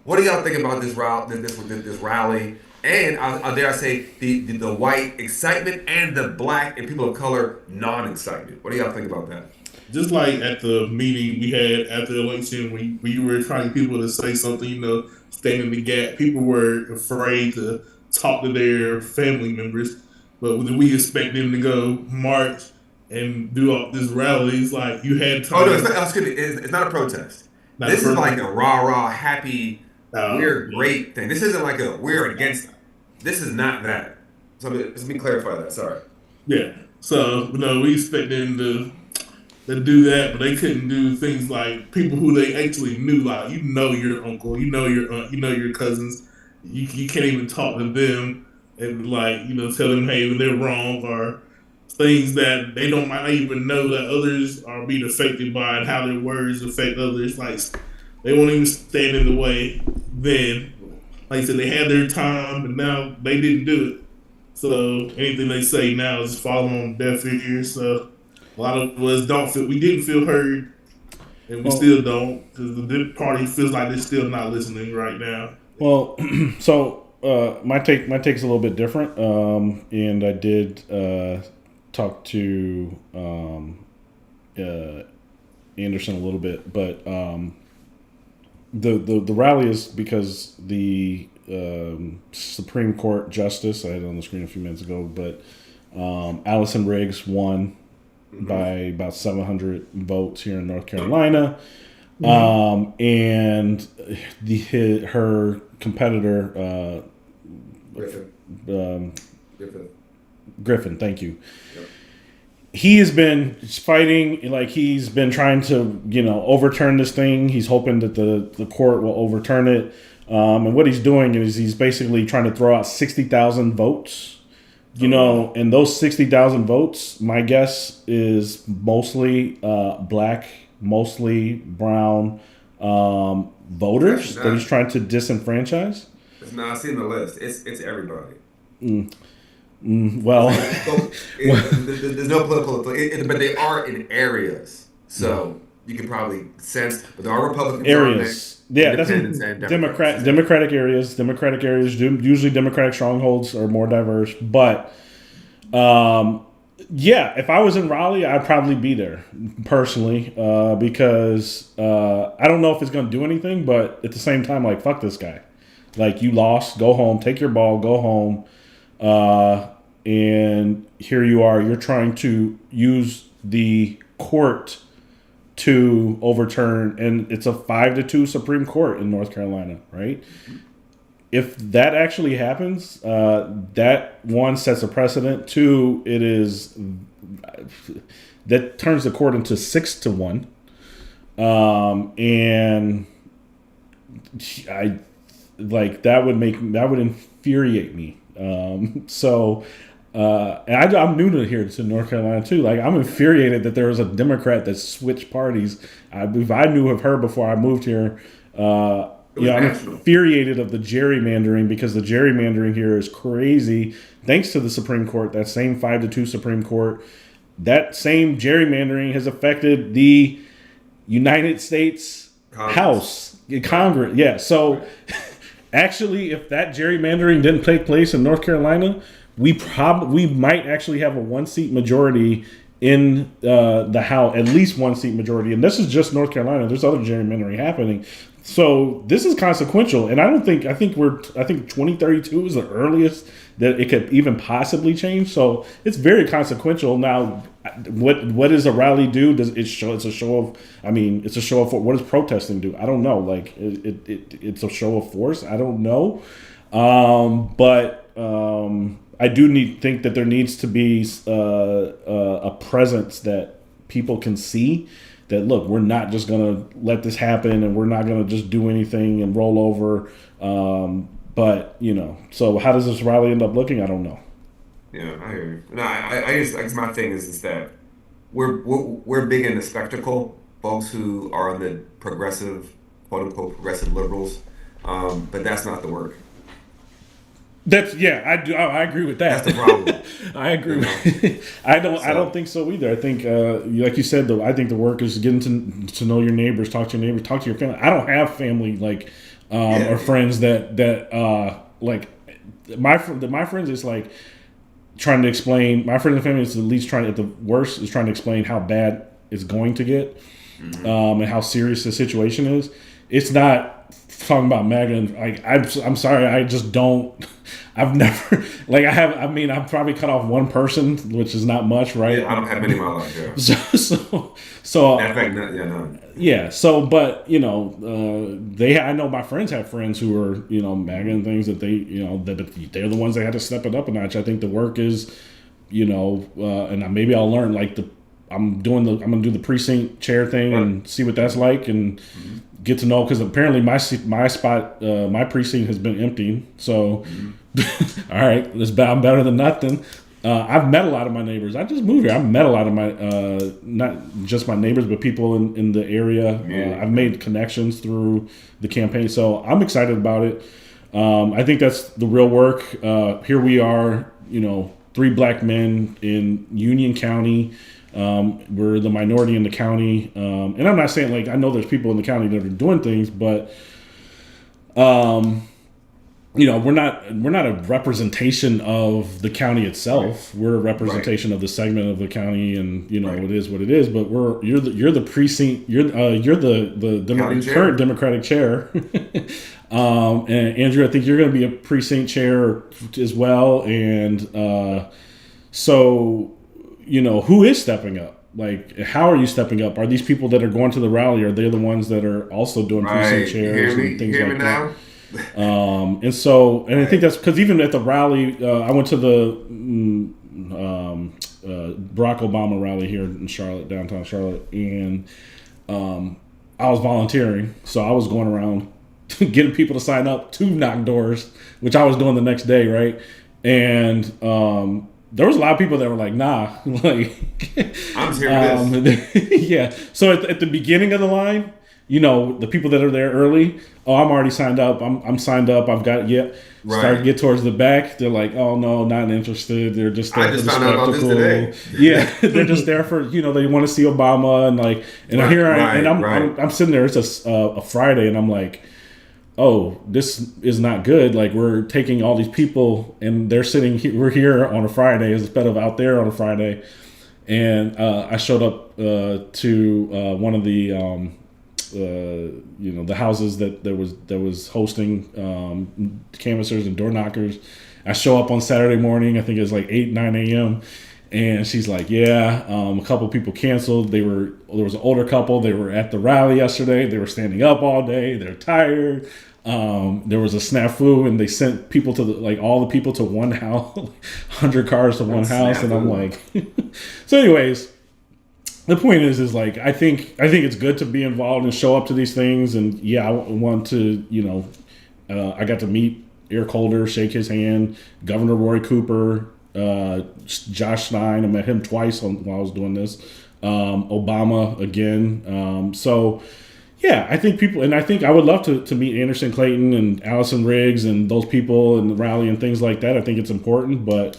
S1: What do y'all think about this rally? And I dare I say the white excitement and the black and people of color non-excitement. What do y'all think about that?
S3: Just like at the meeting we had after the election, when you were trying people to say something, stand in the gap, people were afraid to talk to their family members. But we expect them to go march and do all this rally. It's like you had time.
S1: Oh no, it's not a protest. This is like a rah happy, we're great thing. This isn't like a we're against. This is not that. So let me clarify that. Sorry.
S3: Yeah. So we expect them to do that, but they couldn't do things like people who they actually knew, like your uncle, your aunt, your cousins. You can't even talk to them and tell them, hey, when they're wrong, or things that they might not even know that others are being affected by and how their words affect others. Like they won't even stand in the way. Then, like I said, they had their time, but now they didn't do it. So anything they say now is falling on deaf ears. So a lot of us we didn't feel heard, and we still don't, because the party feels like they're still not listening right now.
S2: Well, so my take's a little bit different, and I did talk to Anderson a little bit, but the rally is because the Supreme Court Justice, I had it on the screen a few minutes ago, but Allison Riggs won by about 700 votes here in North Carolina. And her competitor,
S1: Griffin. Griffin.
S2: Griffin, thank you.
S1: Yep.
S2: He has been fighting, like he's been trying to, overturn this thing. He's hoping that the court will overturn it. And what he's doing is he's basically trying to throw out 60,000 votes. And those 60,000 votes, my guess is mostly black, mostly brown voters that he's trying to disenfranchise.
S1: No, I've seen the list. It's everybody.
S2: Well,
S1: there's no political, but they are in areas, so you can probably sense. But there are Republican
S2: areas. Yeah, that's in Democratic areas. Democratic areas usually Democratic strongholds are more diverse. But if I was in Raleigh, I'd probably be there personally because I don't know if it's going to do anything. But at the same time, like, fuck this guy. Like, you lost, go home, take your ball, go home. And here you are, you're trying to use the court to overturn, and it's a 5-2 Supreme Court in North Carolina, right? If that actually happens, that one sets a precedent. Two, that turns the court into 6-1. And I like that would infuriate me. And I'm new to North Carolina too. Like, I'm infuriated that there was a Democrat that switched parties. If I knew of her before I moved here, I'm infuriated of the gerrymandering, because the gerrymandering here is crazy. Thanks to the Supreme Court, that same 5-2 Supreme Court, that same gerrymandering has affected the United States Congress. Yeah. So actually, if that gerrymandering didn't take place in North Carolina, we might actually have a 1-seat majority in the House, at least 1-seat majority. And this is just North Carolina. There's other gerrymandering happening. So this is consequential. And I think 2032 is the earliest that it could even possibly change. So it's very consequential. Now, what does a rally do? It's a show of what does protesting do? I don't know. Like, it's a show of force. I don't know. I do think that there needs to be a presence that people can see that, look, we're not just going to let this happen, and we're not going to just do anything and roll over. So how does this rally end up looking? I don't know.
S1: Yeah, I hear you. No, I guess my thing is that we're big into spectacle, folks who are on the progressive, quote unquote, progressive liberals, but that's not the work.
S2: I agree with that.
S1: That's the problem.
S2: I agree. I don't think so either. I think, like you said, though, I think the work is getting to know your neighbors, talk to your neighbors, talk to your family. I don't have family or friends that my friends is like trying to explain. My friends and family is at least trying, at the worst, is trying to explain how bad it's going to get, and how serious the situation is. It's not talking about MAGA. And, I'm sorry, I just don't. I've never I've probably cut off one person, which is not much, right?
S1: Yeah, I don't have many in my life. Yeah.
S2: So
S1: in fact, no.
S2: Yeah. So, but I know my friends have friends who are MAGA and things that that they're the ones that had to step it up a notch. I think the work is, and maybe I'll learn I'm gonna do the precinct chair thing and see what that's like and get to know, because apparently my spot, my precinct has been empty. So, all right, I'm better than nothing. I've met a lot of my neighbors. I just moved here. I've met a lot of my, not just my neighbors, but people in the area. I've made connections through the campaign. So I'm excited about it. I think that's the real work. Here we are, 3 black men in Union County. We're the minority in the county. And I'm not saying, I know there's people in the county that are doing things, but, we're not a representation of the county itself. We're a representation of the segment of the county, and it is what it is. But you're the precinct. You're the current Democratic chair, and Andrew, I think you're going to be a precinct chair as well. And so, who is stepping up? like, how are you stepping up? Are these people that are going to the rally, are they the ones that are also doing precinct chairs and things like that? And I think that's because even at the rally, I went to the Barack Obama rally here in Charlotte, downtown Charlotte, and I was volunteering, so I was going around getting people to sign up to knock doors, which I was doing the next day, right? And there was a lot of people that were like, "Nah," like
S1: I'm hearing this.
S2: yeah. So at the beginning of the line, the people that are there early, I'm already signed up. I'm signed up. I've got Start to get towards the back. They're like, "Oh no, not interested." They're just there for the spectacle. Yeah, they're just there for they want to see Obama and I'm sitting there. It's a Friday, and I'm like, oh, this is not good. Like, we're taking all these people and they're we're here on a Friday instead of out there on a Friday. And I showed up to one of the the houses that was hosting canvassers and door knockers. I show up on Saturday morning. I think it was like 9 a.m. And she's like, yeah, a couple people canceled. There was an older couple. They were at the rally yesterday. They were standing up all day. They're tired. There was a snafu, and they sent people to all the people to one house, 100 cars to one house. And I'm like, so anyways, the point is like, I think it's good to be involved and show up to these things. And yeah, I want to, I got to meet Eric Holder, shake his hand, Governor Roy Cooper, Josh Stein. I met him twice while I was doing this. Obama again. So yeah, I think I would love to meet Anderson Clayton and Allison Riggs and those people in the rally and things like that. I think it's important, but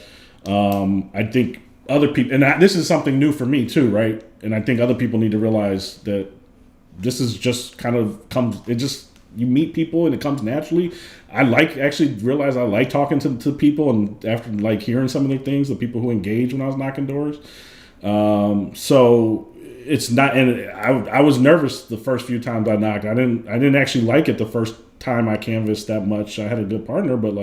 S2: I think other people, and this is something new for me too, right? And I think other people need to realize that this is just you meet people and it comes naturally. I realize I like talking to people, and after hearing some of the things, the people who engage when I was knocking doors. So it's not, and I was nervous the first few times I knocked. I didn't actually like it the first time I canvassed that much. I had a good partner, but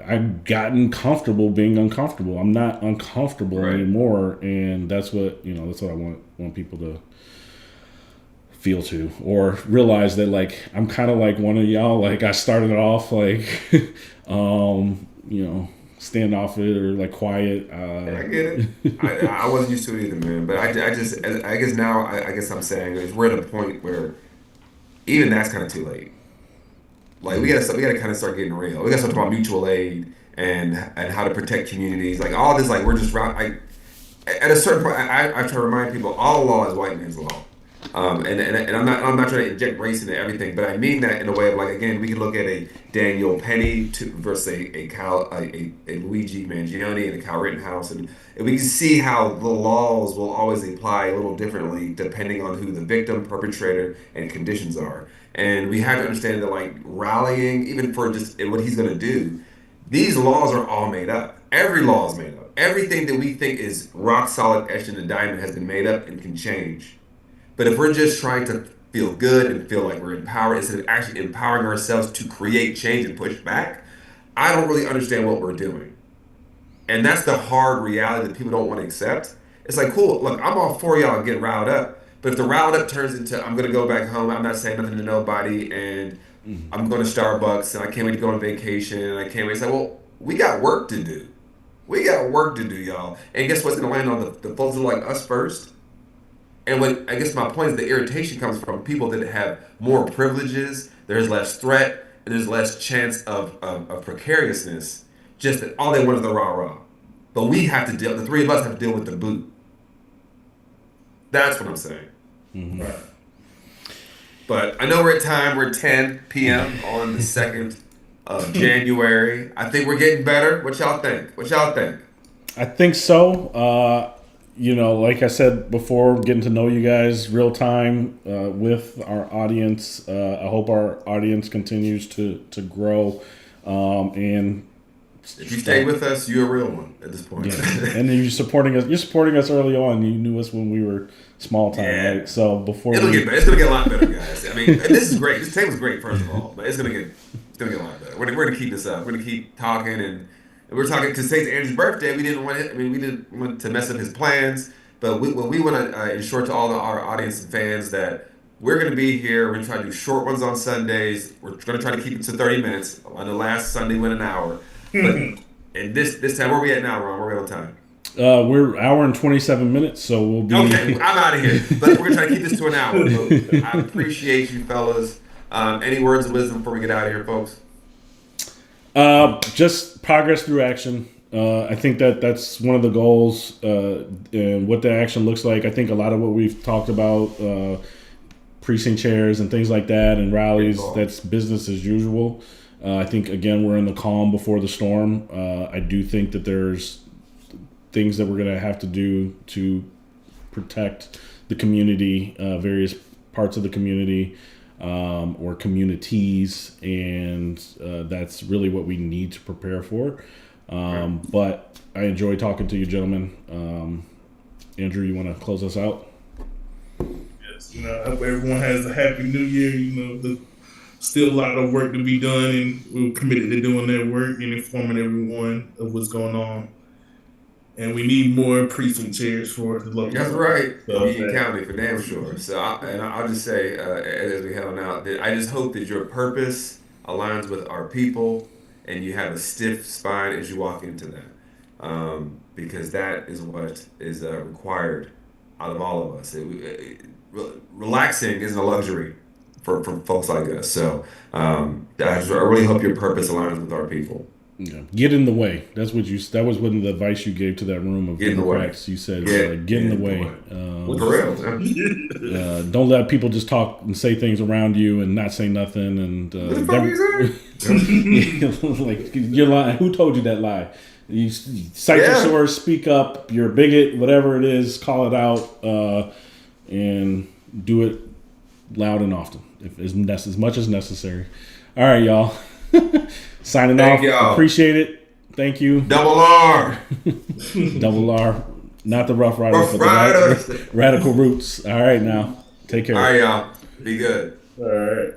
S2: I've gotten comfortable being uncomfortable. I'm not uncomfortable anymore, and that's what I want people to feel to, or realize that I'm kind of like one of y'all. I started off standoffish or quiet.
S1: I get it. I wasn't used to it either, man. But I guess now I'm saying is we're at a point where even that's kind of too late. We gotta kind of start getting real. We gotta start talking about mutual aid and how to protect communities. All this, we're just at a certain point. I try to remind people all law is white man's law. And I'm not trying to inject race into everything, but I mean that in a way of again, we can look at a Daniel Penny versus a Luigi Mangione and a Kyle Rittenhouse, and we can see how the laws will always apply a little differently depending on who the victim, perpetrator, and conditions are. And we have to understand that rallying, even for just what he's going to do, these laws are all made up. Every law is made up. Everything that we think is rock solid, etched in the diamond has been made up and can change. But if we're just trying to feel good and feel like we're empowered instead of actually empowering ourselves to create change and push back, I don't really understand what we're doing. And that's the hard reality that people don't want to accept. It's cool, look, I'm all for y'all getting riled up. But if the riled up turns into, I'm going to go back home, I'm not saying nothing to nobody, and I'm going to Starbucks, and I can't wait to go on vacation, and I can't wait to say, well, we got work to do. We got work to do, y'all. And guess what's going to land on the folks that are like us first? And I guess my point is the irritation comes from people that have more privileges, there's less threat, and there's less chance of precariousness, just that all they want is the rah-rah. But we have to the three of us have to deal with the boot. That's what I'm saying.
S2: Mm-hmm.
S1: Right. But I know we're at time. We're 10 p.m. on the 2nd of January. I think we're getting better. What y'all think?
S2: I think so. Like I said before, getting to know you guys real time with our audience. I hope our audience continues to grow. And
S1: if you stay with us, you're a real one at this point.
S2: Yeah. And you're supporting us. You're supporting us early on. You knew us when we were small time, right? So before
S1: it's gonna get a lot better, guys. I mean, this is great. This tape was great, first of all, but it's gonna get a lot better. We're gonna keep this up. We're gonna keep talking, and we're talking because today's Andrew's birthday. We didn't want to mess up his plans. But we want to ensure to all our audience and fans that we're going to be here. We're going to try to do short ones on Sundays. We're going to try to keep it to 30 minutes. On the last Sunday, went an hour. But and this time, where are we at now, Ron? We're on time.
S2: We're hour and 27 minutes, so we'll be.
S1: Okay, I'm out of here. But we're going to try to keep this to an hour. So I appreciate you, fellas. Any words of wisdom before we get out of here, folks?
S2: Just progress through action. I think that's one of the goals, and what the action looks like. I think a lot of what we've talked about, precinct chairs and things like that, and rallies, that's business as usual. I think, again, we're in the calm before the storm. I do think that there's things that we're going to have to do to protect the community, various parts of the community, or communities, and that's really what we need to prepare for. But I enjoy talking to you, gentlemen. Andrew, you want to close us out?
S3: Yes, I hope everyone has a happy new year. There's still a lot of work to be done, and we're committed to doing that work and informing everyone of what's going on. And we need more precinct chairs for the local.
S1: That's right. Union County, for damn sure. So, I'll just say, as we head on out, that I just hope that your purpose aligns with our people, and you have a stiff spine as you walk into that, because that is what is required out of all of us. Relaxing isn't a luxury for folks like us. So, I really hope your purpose aligns with our people.
S2: Yeah. Get in the way. That was one of the advice you gave to that room of
S1: get in the way.
S2: You said, get in the way.
S1: For real.
S2: Don't let people just talk and say things around you and not say nothing. And like, you're lying. Who told you that lie? You cite your source, speak up. You're a bigot, whatever it is. Call it out, and do it loud and often, as much as necessary. All right, y'all. Signing off. Y'all. Appreciate it. Thank you.
S1: Double R.
S2: Double R. Not the Rough Riders, but the Radical Roots. All right, now. Take care.
S1: All right, y'all. Be good.
S3: All right.